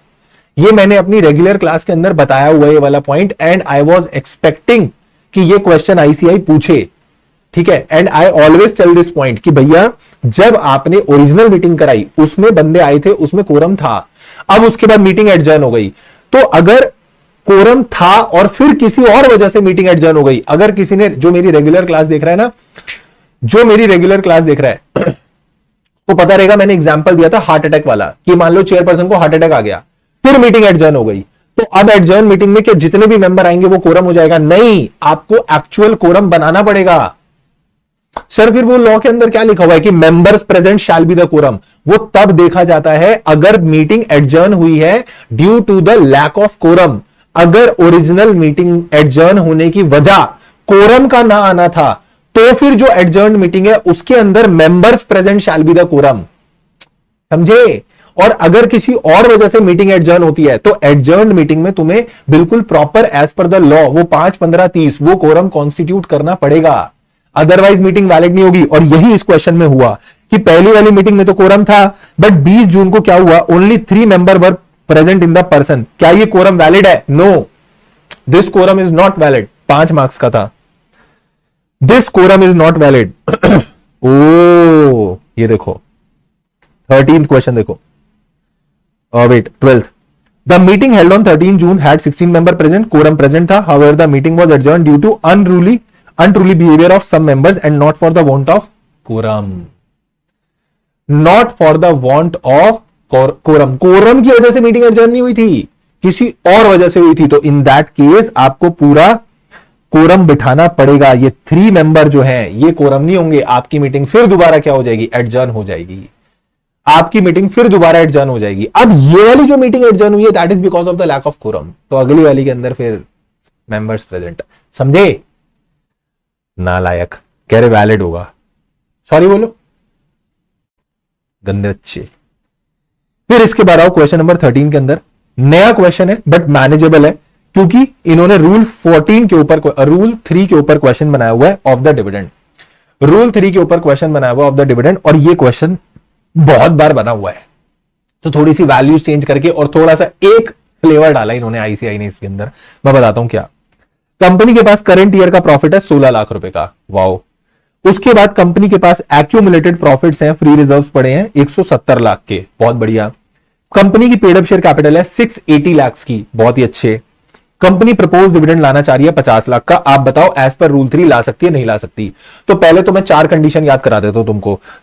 ये मैंने अपनी रेगुलर क्लास के अंदर बताया हुआ है ये वाला point, and I was expecting कि ये क्वेश्चन आईसीआई पूछे, ठीक है। And I always tell this point कि भैया जब आपने ओरिजिनल मीटिंग कराई उसमें बंदे आए थे, उसमें कोरम था, अब उसके बाद मीटिंग एडजर्न हो गई, तो अगर कोरम था और फिर किसी और वजह से मीटिंग एडजर्न हो गई, अगर किसी ने, जो मेरी रेगुलर क्लास देख रहा है ना, जो मेरी रेगुलर क्लास देख रहा है तो पता रहेगा मैंने एग्जांपल दिया था हार्ट अटैक वाला, कि मान लो चेयरपर्सन को हार्ट अटैक आ गया, फिर मीटिंग एडजर्न हो गई, तो अब एडजर्न मीटिंग में क्या जितने भी मेंबर आएंगे वो कोरम हो जाएगा? नहीं, आपको एक्चुअल कोरम बनाना पड़ेगा। सर फिर वो लॉ के अंदर क्या लिखा हुआ है कि members present shall be the quorum? वो तब देखा जाता है अगर मीटिंग एडजर्न हुई है due to the lack of quorum. अगर ओरिजिनल मीटिंग एडजर्न होने की वजह कोरम का ना आना था, तो फिर जो एडजर्न मीटिंग है उसके अंदर members present shall be the quorum, समझे? और अगर किसी और वजह से मीटिंग एडजर्न होती है तो एडजर्न मीटिंग में तुम्हें बिल्कुल proper as per the law वो 5, 15, 30 वो कोरम कॉन्स्टिट्यूट करना पड़ेगा, अदरवाइज मीटिंग वैलिड नहीं होगी। और यही इस क्वेश्चन में हुआ कि पहली वाली मीटिंग में तो कोरम था, बट 20 जून को क्या हुआ, only 3 member were present in the person. क्या ये कोरम वैलिड है? No, this quorum is not valid. 5 marks का था, this quorum is not valid. ओ ये देखो 13th क्वेश्चन देखो, wait 12th, the meeting held on 13 June had 16 member present, quorum present था, however the meeting was adjourn due to unruly behaviour of some members and not for the want of quorum. Not for the want of quorum, quorum की वजह से meeting adjourn नहीं हुई थी, किसी और वजह से हुई थी, तो इन दैट केस आपको पूरा कोरम बिठाना पड़ेगा। ये 3 मेंबर जो हैं ये कोरम नहीं होंगे, आपकी मीटिंग फिर दोबारा क्या हो जाएगी, एडजर्न हो जाएगी, आपकी मीटिंग फिर दोबारा एडजर्न हो जाएगी। अब ये वाली जो मीटिंग एडजर्न हुई है that is because of the lack of quorum, तो अगली वाली के अंदर फिर मेंबर्स प्रेजेंट, समझे? नालायक कह रहे वैलिड होगा, सॉरी बोलो गंदे बच्चे। फिर इसके बाद आओ क्वेश्चन नंबर 13 के अंदर, नया क्वेश्चन है बट मैनेजेबल है, क्योंकि इन्होंने रूल 3 के ऊपर क्वेश्चन बनाया हुआ है ऑफ द डिविडेंड। रूल 3 के ऊपर क्वेश्चन बनाया हुआ ऑफ द डिविडेंड, और ये क्वेश्चन बहुत बार बना हुआ है, तो थोड़ी सी वैल्यूज चेंज करके और थोड़ा सा एक फ्लेवर डाला इन्होंने आईसीआई ने इसके अंदर। मैं बताता हूं क्या। कंपनी के पास करंट ईयर का प्रॉफिट है 16 लाख रुपए का, वाओ। उसके बाद कंपनी के पास एक्यूमुलेटेड प्रॉफिट्स हैं, फ्री रिजर्व्स पड़े हैं 170 लाख के, बहुत बढ़िया। कंपनी की पेड अप शेयर कैपिटल है 680 लाख की, बहुत ही अच्छे। कंपनी प्रपोज डिविडेंड लाना चाह रही है 50 लाख का, आप बताओ एज पर रूल 3 ला सकती है नहीं ला सकती? तो पहले तो मैं 4 कंडीशन याद करा देता हूं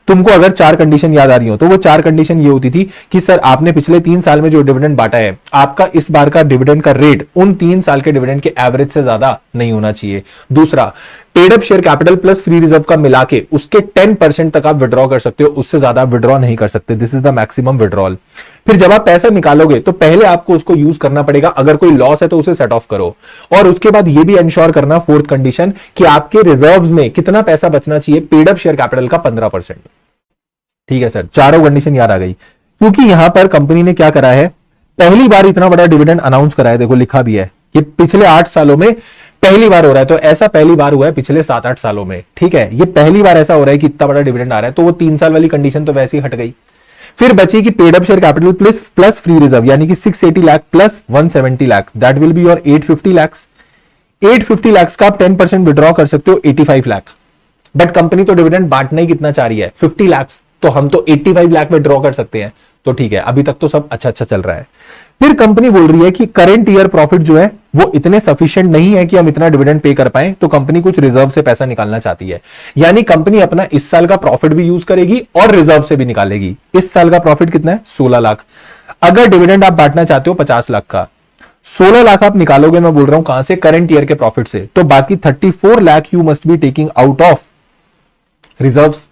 तुमको अगर 4 कंडीशन याद आ रही हो तो वो 4 कंडीशन ये होती थी कि सर आपने पिछले 3 साल में जो डिविडेंड बांटा है, आपका इस बार का डिविडेंड का रेट उन 3 साल के डिविडेंड के एवरेज से ज्यादा नहीं होना चाहिए। दूसरा, paid up share capital plus free reserve का मिला के उसके 10% तक आप विड्रॉ कर सकते हो, उससे ज्यादा आप विड्रॉ नहीं कर सकते, this is the maximum withdrawal. फिर जब आप पैसा निकालोगे तो पहले आपको उसको यूज करना पड़ेगा, अगर कोई लॉस है तो उसे सेट ऑफ करो, और उसके बाद ये भी इंश्योर करना, 4th कंडीशन, कि आपके रिजर्व्स में कितना पैसा बचना चाहिए, पेड अप शेयर कैपिटल का 15%। ठीक है सर, चारों कंडीशन याद आ गई। क्योंकि यहां पर कंपनी ने क्या करा है, पहली बार इतना बड़ा डिविडेंड अनाउंस करा है, देखो लिखा भी है कि पिछले 8 सालों में पहली बार हो रहा है, तो ऐसा पहली बार हुआ है पिछले 7-8 सालों में, ठीक है, ये पहली बार ऐसा हो रहा है कि इतना बड़ा डिविडेंड आ रहा है, तो वो 3 साल वाली कंडीशन तो वैसे ही हट गई। फिर बची कि paid up share capital plus free reserve, यानी कि 680 lakh plus 170 lakh, that will be your 850 lakh. 850 lakh का आप 10% विड्रॉ कर सकते हो, 85 लाख। बट कंपनी तो डिविडेंड बांटना ही कितना चाह रही है, 50 लाख, तो हम तो 85 लाख में ड्रॉ कर सकते हैं, तो ठीक है, अभी तक तो सब अच्छा चल रहा है। फिर कंपनी बोल रही है कि करंट ईयर प्रॉफिट जो है वो इतने सफिशिएंट नहीं है कि हम इतना डिविडेंड पे कर पाए, तो कंपनी कुछ रिजर्व से पैसा निकालना चाहती है, यानी कंपनी अपना इस साल का प्रॉफिट भी यूज करेगी और रिजर्व से भी निकालेगी। इस साल का प्रॉफिट कितना है, 16 लाख। अगर डिविडेंड आप बांटना चाहते हो 50 लाख का, 16 लाख आप निकालोगे, मैं बोल रहा हूं कहां से, करंट ईयर के प्रॉफिट से, तो बाकी 34 lakh you must be taking out of reserves.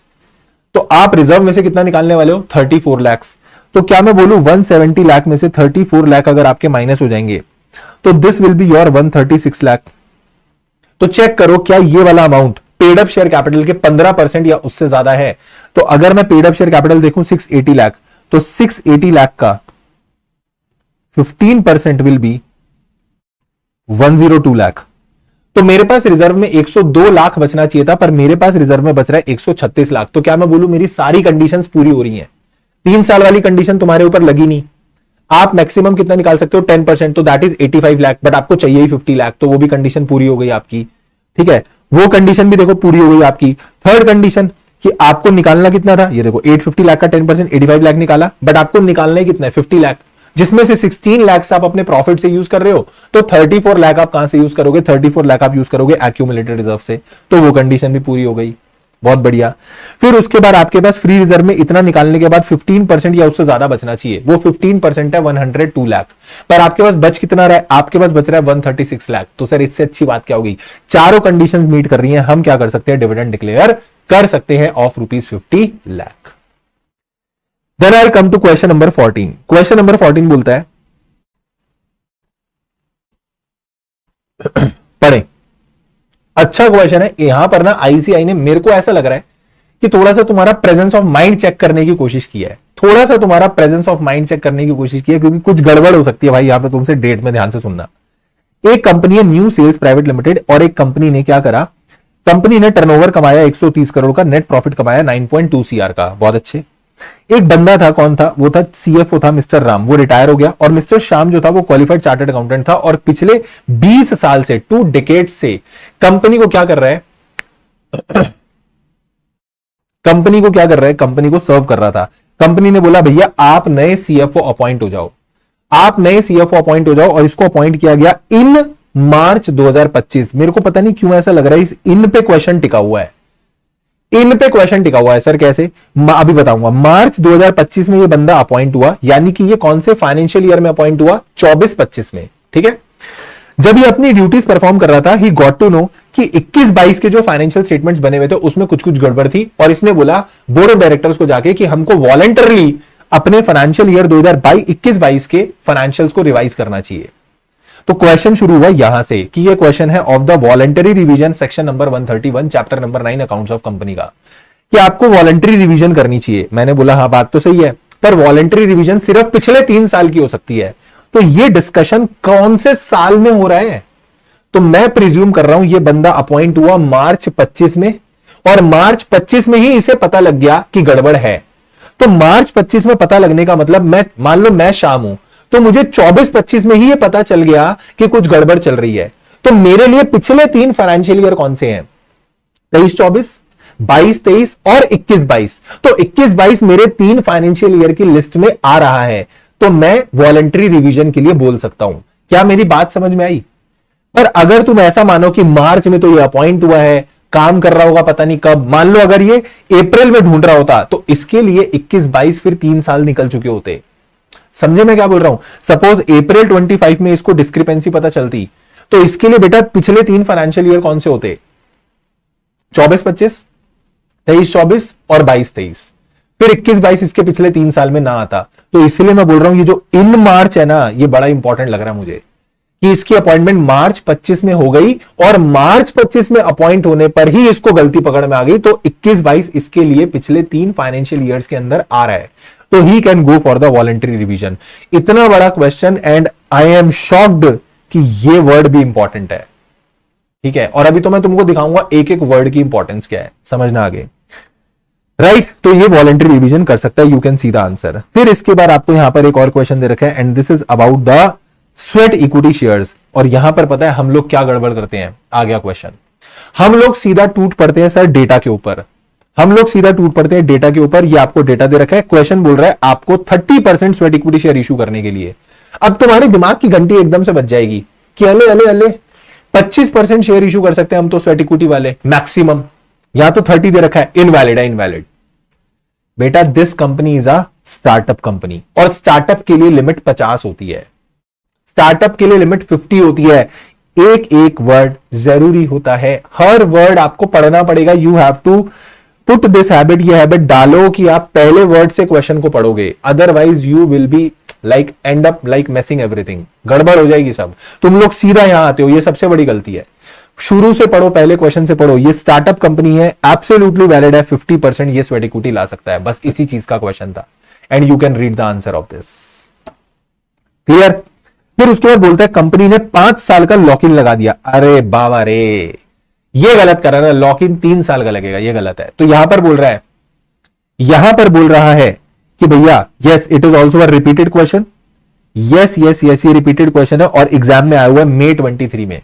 तो आप रिजर्व में से कितना निकालने वाले हो, 34 लाख। तो क्या मैं बोलूं 170 लाख में से 34 लाख अगर आपके माइनस हो जाएंगे तो this will be your 136 lakh. तो चेक करो क्या ये वाला amount paid up share capital के 15% या उससे ज्यादा है। तो अगर मैं पेड अप शेयर कैपिटल देखूं 680 लाख, तो 680 लाख का 15% विल बी 102 लाख। तो मेरे पास रिजर्व में 102 लाख बचना चाहिए था, पर मेरे पास रिजर्व में बच रहा है 136 लाख। तो क्या मैं बोलूं मेरी सारी कंडीशंस पूरी हो रही हैं। 3 साल वाली कंडीशन तुम्हारे ऊपर लगी नहीं। आप मैक्सिमम कितना निकाल सकते हो 10%, तो दैट इज 85 लाख, बट आपको चाहिए ही 50 लाख, तो वो भी कंडीशन पूरी हो गई आपकी। ठीक है, वो कंडीशन भी देखो पूरी हो गई आपकी। थर्ड कंडीशन कि आपको निकालना कितना था, ये देखो 850 लाख का 10% 85 लाख निकाला, बट आपको निकालना ही कितना है 50 लाख, जिसमें से 16 लाख आप अपने प्रॉफिट से यूज कर रहे हो। तो 34 लाख आप कहां से यूज करोगे, 34 लाख आप यूज करोगे एक्यूमुलेटेड रिजर्व से। तो वो कंडीशन भी पूरी हो गई, बहुत बढ़िया। फिर उसके बाद आपके पास फ्री रिजर्व में इतना निकालने के बाद 15% या उससे ज्यादा बचना चाहिए। वो 15% है 102 लाख, पर आपके पास बच कितना रहा है, आपके पास बच रहा है 136 लाख। तो सर इससे अच्छी बात क्या होगी, चारों कंडीशंस मीट कर रही हैं, हम क्या कर सकते हैं, डिविडेंड डिक्लेयर कर सकते हैं of ₹50 lakh. Then I will come to question number 14। Question number 14 बोलता है पढ़े, अच्छा क्वेश्चन है। यहां पर ना आईसीआई ने, मेरे को ऐसा लग रहा है कि थोड़ा सा तुम्हारा प्रेजेंस ऑफ माइंड चेक करने की कोशिश किया है, थोड़ा सा तुम्हारा प्रेजेंस ऑफ माइंड चेक करने की कोशिश की है, क्योंकि कुछ गड़बड़ हो सकती है भाई यहां पे। तुमसे डेट में ध्यान से सुनना। एक कंपनी है न्यू सेल्स प्राइवेट लिमिटेड, और एक कंपनी ने क्या करा, कंपनी ने टर्नओवर कमाया 130 करोड़ का, नेट प्रॉफिट कमाया 9.2 CR का, बहुत अच्छे। एक बंदा था, कौन था वो, था सीएफओ था मिस्टर राम, वो रिटायर हो गया। और मिस्टर श्याम जो था वो क्वालिफाइड चार्टर्ड अकाउंटेंट था, और पिछले 20 साल से 2 डिकेड से कंपनी को क्या कर रहा है, कंपनी को क्या कर रहा है, कंपनी को सर्व कर रहा था। कंपनी ने बोला भैया आप नए सीएफओ अपॉइंट हो जाओ, आप नए सीएफओ अपॉइंट हो जाओ, और इसको अपॉइंट किया गया इन मार्च 2025। मेरे को पता नहीं क्यों ऐसा लग रहा है इस इन पे क्वेश्चन टिका हुआ है, इन पे क्वेश्चन टिका हुआ है। सर कैसे, अभी बताऊंगा। मार्च 2025 में ये बंदा अपॉइंट हुआ, यानी कि ये कौन से फाइनेंशियल ईयर में अपॉइंट हुआ, 24-25 में। ठीक है, जब ये अपनी ड्यूटीज परफॉर्म कर रहा था, ही गॉट टू नो कि 21-22 के जो फाइनेंशियल स्टेटमेंट्स बने हुए थे उसमें कुछ कुछ गड़बड़ थी, और इसने बोला बोर्ड ऑफ डायरेक्टर्स को जाके कि हमको वॉलंटरली अपने फाइनेंशियल ईयर 2021-22 के फाइनेंशियल्स को रिवाइज करना चाहिए। तो क्वेश्चन शुरू हुआ यहां से कि ये क्वेश्चन है of the voluntary revision, section number 131, chapter number 9 accounts of company का, कि आपको वॉलंटरी रिवीजन करनी चाहिए। मैंने बोला हाँ बात तो सही है, पर वॉलंटरी रिवीजन सिर्फ पिछले 3 साल की हो सकती है। तो ये डिस्कशन कौन से साल में हो रहा है, तो मैं प्रिज्यूम कर रहा हूं ये बंदा अपॉइंट हुआ मार्च 25 में, और मार्च 25 में ही इसे पता लग गया कि गड़बड़ है। तो मार्च 25 में पता लगने का मतलब, मैं मान लो मैं शाम हूं, तो मुझे 24-25 में ही ये पता चल गया कि कुछ गड़बड़ चल रही है। तो मेरे लिए पिछले 3 फाइनेंशियल ईयर कौन से हैं, 23-24, 22-23 और 21-22। तो 21-22 मेरे 3 फाइनेंशियल ईयर की लिस्ट में आ रहा है, तो मैं वॉलंटरी रिवीजन के लिए बोल सकता हूं। क्या मेरी बात समझ में आई? पर अगर तुम ऐसा मानो कि मार्च में तो ये अपॉइंट हुआ है, काम कर रहा होगा पता नहीं कब, मान लो अगर ये अप्रैल में ढूंढ रहा होता, तो इसके लिए 21-22 फिर 3 साल निकल चुके होते। समझे मैं क्या बोल रहा हूं? सपोज अप्रैल 25 में इसको डिस्क्रिपेंसी पता चलती, तो इसके लिए बेटा पिछले 3 फाइनेंशियल ईयर कौन से होते, 24-25, 23-24 और 22-23। फिर 21-22 इसके पिछले 3 साल में ना आता। तो इसलिए मैं बोल रहा हूं ये जो इन मार्च है ना, ये बड़ा इंपॉर्टेंट लग रहा है मुझे कि इसकी अपॉइंटमेंट मार्च 25 में हो गई, और मार्च 25 में अपॉइंट होने पर ही इसको गलती पकड़ में आ गई। तो 21-22 इसके लिए पिछले 3 फाइनेंशियल ईयर्स के अंदर आ रहा है, तो he can go for the voluntary revision. इतना बड़ा question, and I am shocked कि ये वर्ड भी इंपॉर्टेंट है। ठीक है, और अभी तो मैं तुमको दिखाऊंगा एक एक वर्ड की इंपॉर्टेंस क्या है, समझना आगे। राइट, तो ये वॉलंटरी रिवीजन कर सकता है, you can see the answer. फिर इसके बाद आपको यहां पर एक और क्वेश्चन दे रखा है, and this is about the sweat equity shares. और यहां पर पता है हम लोग क्या गड़बड़ करते हैं, आ गया क्वेश्चन, हम लोग सीधा टूट पड़ते हैं सर डेटा के ऊपर, हम लोग सीधा टूट पड़ते हैं डेटा के ऊपर। ये आपको डेटा दे रखा है, क्वेश्चन बोल रहा है आपको 30% स्वेट इक्विटी शेयर इशू करने के लिए। अब तुम्हारे दिमाग की घंटी एकदम से बच जाएगी कि अले अले अले 25% शेयर इशू कर सकते हैं हम तो स्वेट इक्विटी वाले मैक्सिमम, यहां तो 30 दे रखा है, इनवैलिड है, इनवैलिड। बेटा this company is a startup company, और स्टार्टअप के लिए लिमिट 50 होती है, स्टार्टअप के लिए लिमिट 50 होती है। एक एक वर्ड जरूरी होता है, हर वर्ड आपको पढ़ना पड़ेगा। You have to put this habit, ये हैबिट डालो कि आप पहले वर्ड से क्वेश्चन को पढ़ोगे, otherwise you will be like end up like messing everything, गड़बड़ हो जाएगी सब। तुम लोग सीधा यहां आते हो, ये सबसे बड़ी गलती है। शुरू से पढ़ो, पहले क्वेश्चन से पढ़ो। ये स्टार्टअप कंपनी है, एब्सोल्युटली वैलिड है, 50% ये स्वेट इक्विटी ला सकता है, बस इसी चीज का क्वेश्चन था, and you can read the answer of this. Clear? फिर उसके बाद बोलता है कंपनी ने 5 साल का लॉक इन लगा दिया। अरे बाबा रे, ये गलत कर रहा है, लॉक इन 3 साल का लगेगा, ये गलत है। तो यहां पर बोल रहा है, यहां पर बोल रहा है कि भैया yes it is also a repeated question, yes yes yes ये रिपीटेड क्वेश्चन है और एग्जाम में आया हुआ है May 23 में,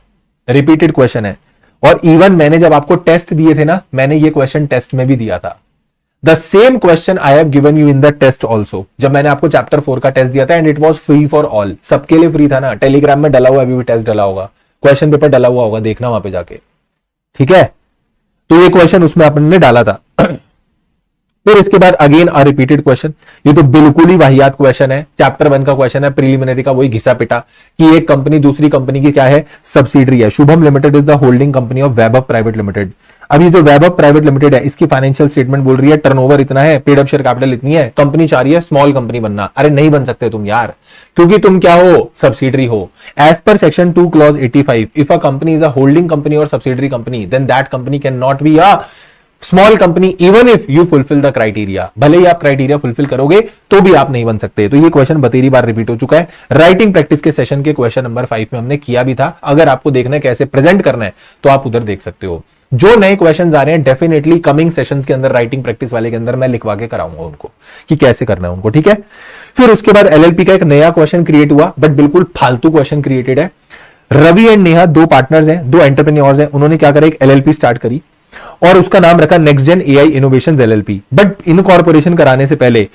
रिपीटेड क्वेश्चन है। और इवन मैंने जब आपको टेस्ट दिए थे ना, मैंने ये क्वेश्चन टेस्ट में भी दिया था। The same question I have given you in the test also, जब मैंने आपको चैप्टर 4 का टेस्ट दिया था, and it was free for all, सबके लिए फ्री था ना। टेलीग्राम में डला हुआ, अभी भी टेस्ट डला होगा, क्वेश्चन पेपर डला हुआ होगा, देखना वहां पे जाके, ठीक है। तो ये क्वेश्चन उसमें अपन ने डाला था। फिर इसके बाद अगेन अ रिपीटेड क्वेश्चन, ये तो बिल्कुल ही वाहियात क्वेश्चन है, चैप्टर 1 का क्वेश्चन है, प्रीलिमिनरी का वही घिसा पिटा कि एक कंपनी दूसरी कंपनी की क्या है, सब्सिडरी है। Shubham limited is the holding company of Vaibhav private limited. अब ये जो वैभव प्राइवेट लिमिटेड है, इसकी फाइनेंशियल स्टेटमेंट बोल रही है टर्नओवर इतना है, पेड अप शेयर कैपिटल इतनी है, कंपनी चाह रही है स्मॉल कंपनी बनना। अरे नहीं बन सकते तुम यार, क्योंकि तुम क्या हो, सब्सिडरी हो। As per section 2 clause 85, if a company is a holding company और subsidiary company, then that company can not be a small company even if you fulfil the criteria. भले ही आप क्राइटेरिया फुलफिल करोगे तो भी आप नहीं बन सकते। तो ये क्वेश्चन बतेरी बार रिपीट हो चुका है। राइटिंग प्रैक्टिस के सेशन के क्वेश्चन नंबर 5 में हमने किया भी था। अगर आपको देखना है कैसे प्रेजेंट करना है तो आप उधर देख सकते हो। जो नए क्वेश्चन आ रहे हैं डेफिनेटली कमिंग सेशंस के अंदर, राइटिंग प्रैक्टिस वाले के अंदर मैं लिखवा के कराऊंगा उनको कि कैसे करना है उनको, ठीक है। फिर उसके बाद एलएलपी का एक नया क्वेश्चन क्रिएट हुआ, बट बिल्कुल फालतू क्वेश्चन क्रिएटेड है। रवि एंड नेहा 2 पार्टनर्स हैं, 2 एंटरप्रेन्योर्स हैं, उन्होंने क्या करा, एक एलएलपी स्टार्ट करी और उसका नाम रखा next gen AI innovations LLP. But incorporation कराने से पहले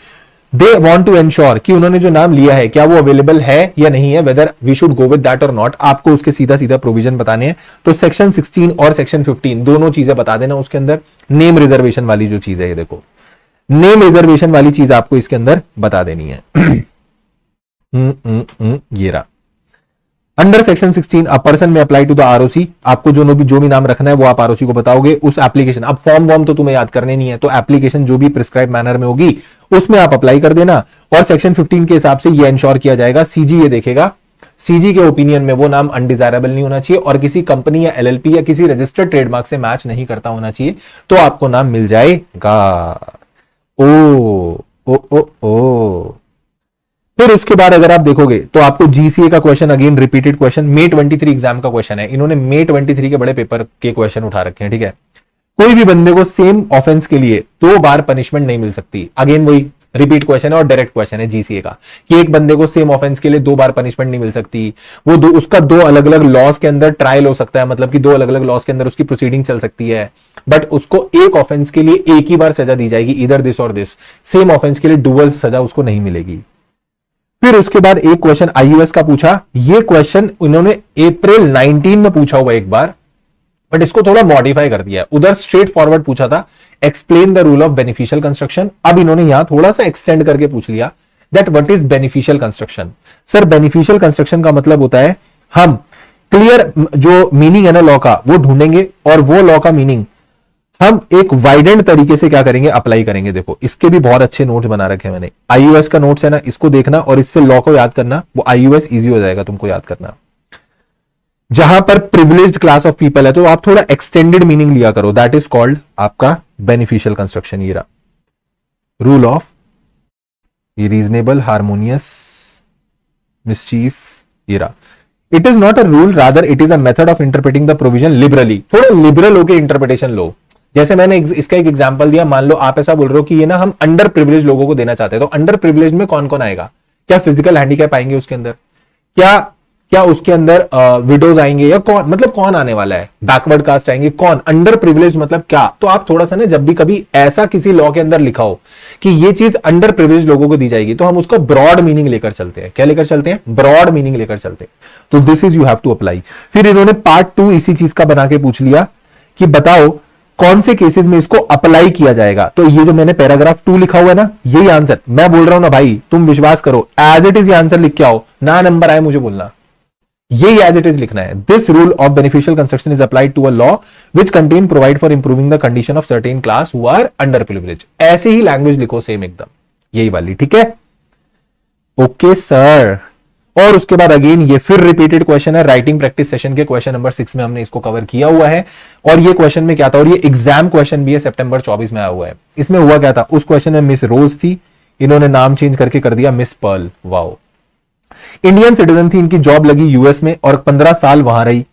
दे वांट टू एंश्योर कि उन्होंने जो नाम लिया है क्या वो अवेलेबल है या नहीं है, whether we should go with that और नॉट। आपको उसके सीधा सीधा प्रोविजन बताने हैं। तो सेक्शन 16 और सेक्शन 15 दोनों चीजें बता देना उसके अंदर। नेम रिजर्वेशन वाली जो चीज है, ये देखो नेम रिजर्वेशन वाली चीज आपको इसके अंदर बता देनी है। ये रहा अंडर सेक्शन 16 अ पर्सन में अप्लाई टू द आरओसी। आपको जो भी नाम रखना है वो आप आरओसी को बताओगे। उस एप्लीकेशन, अब फॉर्म वॉर्म तो तुम्हें याद करने नहीं है, तो एप्लीकेशन जो भी प्रिस्क्राइब मैनर में होगी उसमें आप अप्लाई कर देना। और सेक्शन 15 के हिसाब से ये इंश्योर किया जाएगा, सीजी ये देखेगा, सीजी के ओपिनियन में वो नाम अनडिजायरेबल नहीं होना चाहिए और किसी कंपनी या एलएलपी या किसी रजिस्टर्ड ट्रेडमार्क से मैच नहीं करता होना चाहिए, तो आपको नाम मिल जाएगा। ओ फिर उसके बाद अगर आप देखोगे तो आपको जीसीए का question, again repeated question, May 23 exam का क्वेश्चन है। इन्होंने May 23 के बड़े पेपर के क्वेश्चन उठा रखे हैं, ठीक है। कोई भी बंदे को सेम ऑफेंस के लिए 2 बार पनिशमेंट नहीं मिल सकती। अगेन वही रिपीट क्वेश्चन है और डायरेक्ट क्वेश्चन है जीसीए का कि एक बंदे को सेम ऑफेंस के लिए 2 बार पनिशमेंट नहीं मिल सकती। वो उसका 2 अलग अलग लॉस के अंदर ट्रायल हो सकता है, मतलब कि 2 अलग अलग लॉस के अंदर उसकी प्रोसीडिंग चल सकती है, बट उसको एक ऑफेंस के लिए एक ही बार सजा दी जाएगी, इधर दिस और दिस। सेम ऑफेंस के लिए डुअल सजा उसको नहीं मिलेगी। फिर उसके बाद एक क्वेश्चन आईयूएस का पूछा। ये क्वेश्चन इन्होंने अप्रैल 19 में पूछा हुआ एक बार, बट इसको थोड़ा मॉडिफाई कर दिया है। उधर स्ट्रेट फॉरवर्ड पूछा था, explain the rule of beneficial construction. अब इन्होंने यहां थोड़ा सा एक्सटेंड करके पूछ लिया that what is beneficial construction. Sir beneficial construction का मतलब होता है हम क्लियर जो मीनिंग है ना लॉ का वो ढूंढेंगे और वो लॉ का मीनिंग हम एक वाइडेंड तरीके से क्या करेंगे, अप्लाई करेंगे। देखो इसके भी बहुत अच्छे नोट्स बना रखे हैं मैंने। आईयूएस का नोट्स है ना, इसको देखना और इससे लॉ को याद करना, वो आईयूएस इजी हो जाएगा तुमको याद करना। जहां पर प्रिविलेज्ड क्लास ऑफ पीपल है तो आप थोड़ा एक्सटेंडेड मीनिंग लिया करो, दैट इज कॉल्ड आपका बेनिफिशियल कंस्ट्रक्शन। ये rule of reasonable harmonious mischief. ये it is not a rule, rather it is a method of interpreting the provision liberally. थोड़ा लिबरल होकर इंटरप्रिटेशन लो। जैसे मैंने इसका एक एग्जांपल दिया, मान लो आप ऐसा बोल रहे हो कि ये ना हम अंडर प्रिविलेज लोगों को देना चाहते हैं, तो अंडर प्रिविलेज में कौन कौन आएगा? क्या फिजिकल हैंडीकैप आएंगे उसके अंदर? क्या उसके अंदर विडोज आएंगे या कौन, मतलब कौन आने वाला है? बैकवर्ड कास्ट आएंगे, कौन? अंडर प्रिविलेज मतलब क्या? तो आप थोड़ा सा ना जब भी कभी ऐसा किसी लॉ के अंदर लिखा हो कि ये चीज अंडर प्रिविलेज लोगों को दी जाएगी, तो हम उसका ब्रॉड मीनिंग लेकर चलते हैं। क्या लेकर चलते हैं? ब्रॉड मीनिंग लेकर चलते हैं। तो this is you have to apply. फिर इन्होंने पार्ट 2 इसी चीज का बना के पूछ लिया कि बताओ कौन से केसेस में इसको अप्लाई किया जाएगा। तो ये जो मैंने पैराग्राफ 2 लिखा हुआ है ना, यही आंसर मैं बोल रहा हूं ना भाई, तुम विश्वास करो, एज इट इज ये आंसर लिख के आओ, ना नंबर आए मुझे बोलना, यही एज इट इज लिखना है। This rule of beneficial construction is applied to a law which contain provide for improving the condition of certain class who are under privilege. ऐसे ही लैंग्वेज लिखो सेम एकदम, यही वाली, ठीक है। Okay sir. और उसके बाद अगेन ये फिर रिपीटेड क्वेश्चन है, राइटिंग प्रैक्टिस सेशन के क्वेश्चन नंबर 6 में हमने इसको कवर किया हुआ है। और ये क्वेश्चन में क्या था, और ये एग्जाम क्वेश्चन भी है, सितंबर 24 में आया हुआ है। इसमें हुआ क्या था, उस क्वेश्चन में मिस रोज थी, इन्होंने नाम चेंज करके कर दिया miss Pearl. Wow. Indian citizen थी, इनकी जॉब लगी यूएस में और 15 साल वहां रही।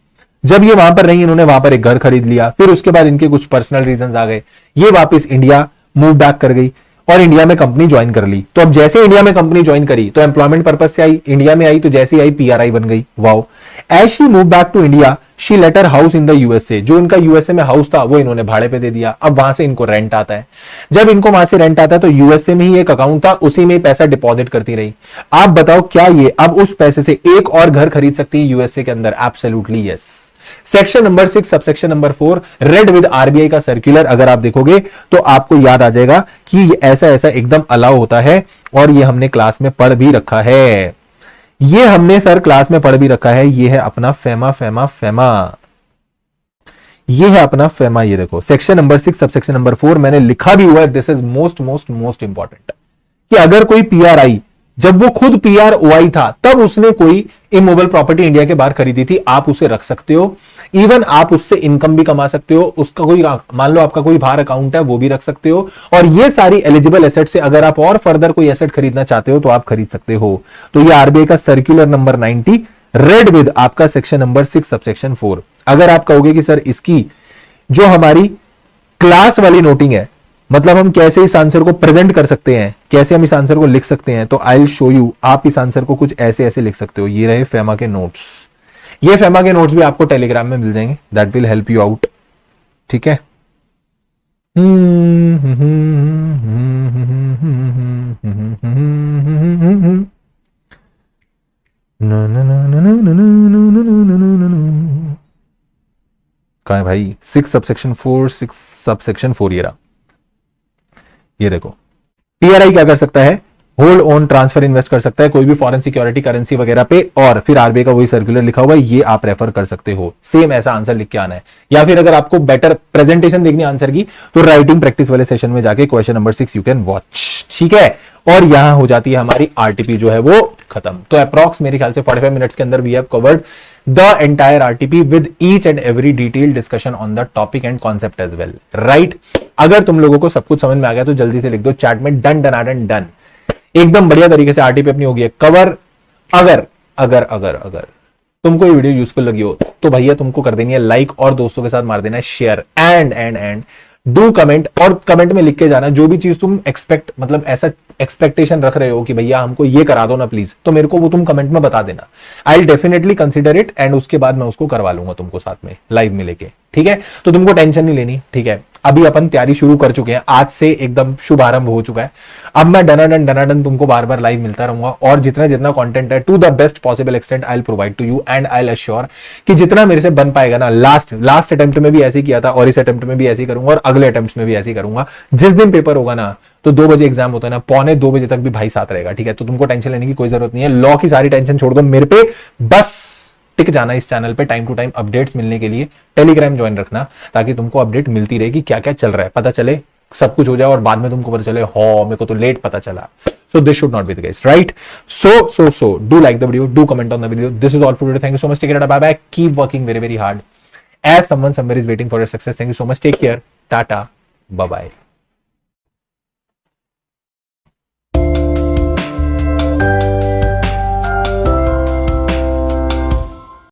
जब ये वहां पर रही, इन्होंने वहां पर एक घर खरीद लिया। फिर उसके बाद इनके कुछ पर्सनल रीजंस आ गए, ये वापस इंडिया मूव बैक कर गई और इंडिया में कंपनी ज्वाइन कर ली। तो अब जैसे इंडिया में कंपनी ज्वाइन करी तो एम्प्लॉयमेंट पर्पस से आई, इंडिया में आई तो जैसे आई पीआरआई बन गई। Wow. As she move back to India she let her house in the USA. जो इनका यूएसए में हाउस था वो इन्होंने भाड़े पे दे दिया। अब वहां से इनको रेंट आता है। जब इनको वहां से रेंट आता है तो यूएसए में ही एक अकाउंट था, उसी में पैसा डिपॉजिट करती रही। आप बताओ क्या ये अब उस पैसे से एक और घर खरीद सकती है यूएसए के अंदर? Absolutely yes. Section number 6 subsection number 4 read with RBI का सर्कुलर अगर आप देखोगे तो आपको याद आ जाएगा कि ऐसा ऐसा एकदम अलाउ होता है। और ये हमने क्लास में पढ़ भी रखा है, ये हमने सर क्लास में पढ़ भी रखा है। ये है अपना फेमा फेमा फेमा, ये है अपना फेमा। ये देखो सेक्शन नंबर 6 सबसेक्शन नंबर 4 मैंने लिखा भी हुआ है। This is most most most important कि अगर कोई पीआरआई, जब वो खुद पीआरओआई था तब उसने कोई इमोबल प्रॉपर्टी इंडिया के बाहर खरीदी थी, आप उसे रख सकते हो। इवन आप उससे इनकम भी कमा सकते हो। उसका कोई, मान लो आपका कोई बाहर अकाउंट है, वो भी रख सकते हो। और ये सारी एलिजिबल एसेट से अगर आप और फर्दर कोई एसेट खरीदना चाहते हो तो आप खरीद सकते हो। तो ये आरबीआई का सर्कुलर नंबर 90 रेड विद आपका सेक्शन नंबर 6 सबसेक्शन 4। अगर आप कहोगे कि सर इसकी जो हमारी क्लास वाली नोटिंग है, मतलब हम कैसे इस आंसर को प्रेजेंट कर सकते हैं, कैसे हम इस आंसर को लिख सकते हैं, तो आई विल शो यू। आप इस आंसर को कुछ ऐसे ऐसे लिख सकते हो। ये रहे फेमा के नोट्स। ये फेमा के नोट्स भी आपको टेलीग्राम में मिल जाएंगे, that will help you out, ठीक है। कहां है भाई? 6 सबसेक्शन 4 6 सबसेक्शन 4 ये रहा। ये देखो पीआरआई क्या कर सकता है, होल्ड ऑन ट्रांसफर इन्वेस्ट कर सकता है कोई भी फॉरेन सिक्योरिटी करेंसी वगैरह पे। और फिर आरबीआई का वही सर्कुलर लिखा हुआ है, ये आप रेफर कर सकते हो। सेम ऐसा आंसर लिख के आना है। या फिर अगर आपको बेटर प्रेजेंटेशन देखनी आंसर की तो राइटिंग प्रैक्टिस वाले सेशन में जाके question number 6 you can watch, ठीक है। और यहां हो जाती है हमारी आरटीपी जो है वो खत्म। तो अप्रॉक्स मेरे ख्याल से 45 मिनट्स के अंदर we have covered the entire RTP with each and every detail discussion on the topic and concept as well, right. अगर तुम लोगों को सब कुछ समझ में आ गया तो जल्दी से लिख दो चैट में डन डन डन। एकदम बढ़िया तरीके से आरटीपी अपनी होगी कवर। अगर अगर अगर अगर तुमको ये वीडियो यूजफुल लगी हो तो भैया तुमको कर देनी है लाइक और दोस्तों के साथ मार देना है शेयर। एंड डू कमेंट, और कमेंट में लिख के जाना जो भी चीज तुम एक्सपेक्ट, मतलब ऐसा एक्सपेक्टेशन रख रहे हो कि भैया हमको ये करा दो ना प्लीज, तो मेरे को वो तुम कमेंट में बता देना। I will definitely consider it and उसके बाद मैं उसको करवा लूंगा तुमको साथ में लाइव में लेके, ठीक है। तो तुमको टेंशन नहीं लेनी, ठीक है। अभी अपन तैयारी शुरू कर चुके हैं, आज से एकदम शुभारंभ हो चुका है। अब मैं डनाडन तुमको बार बार लाइव मिलता रहूंगा और जितना जितना कंटेंट है to the best possible extent I will provide to you and I will assure कि जितना मेरे से बन पाएगा ना। लास्ट अटेम्प्ट में भी ऐसे ही किया था और इस अटेम्प्ट में भी ऐसे ही करूंगा और अगले अटेम्प्ट में भी ऐसे ही करूंगा। जिस दिन पेपर होगा ना तो 2 बजे एग्जाम होता है ना, 1:45 बजे तक भी भाई साथ रहेगा, ठीक है। तो तुमको टेंशन लेने की कोई जरूरत नहीं है। लॉ की सारी टेंशन छोड़ दो मेरे पे, बस टिक जाना इस चैनल पे टाइम टू टाइम अपडेट्स मिलने के लिए। टेलीग्राम ज्वाइन रखना ताकि तुमको अपडेट मिलती रहेगी, क्या क्या चल रहा है पता चले, सब कुछ हो जाए और बाद में तुमको पता चले हो मेरे को तो लेट पता चला। So this should not be the case, right? So do like the video, do comment on the video. This is all for today. Thank you so much. Take care. Bye bye. Keep working very very hard. As someone somewhere is waiting for your success. Thank you so much. Take care. Tata. Bye bye.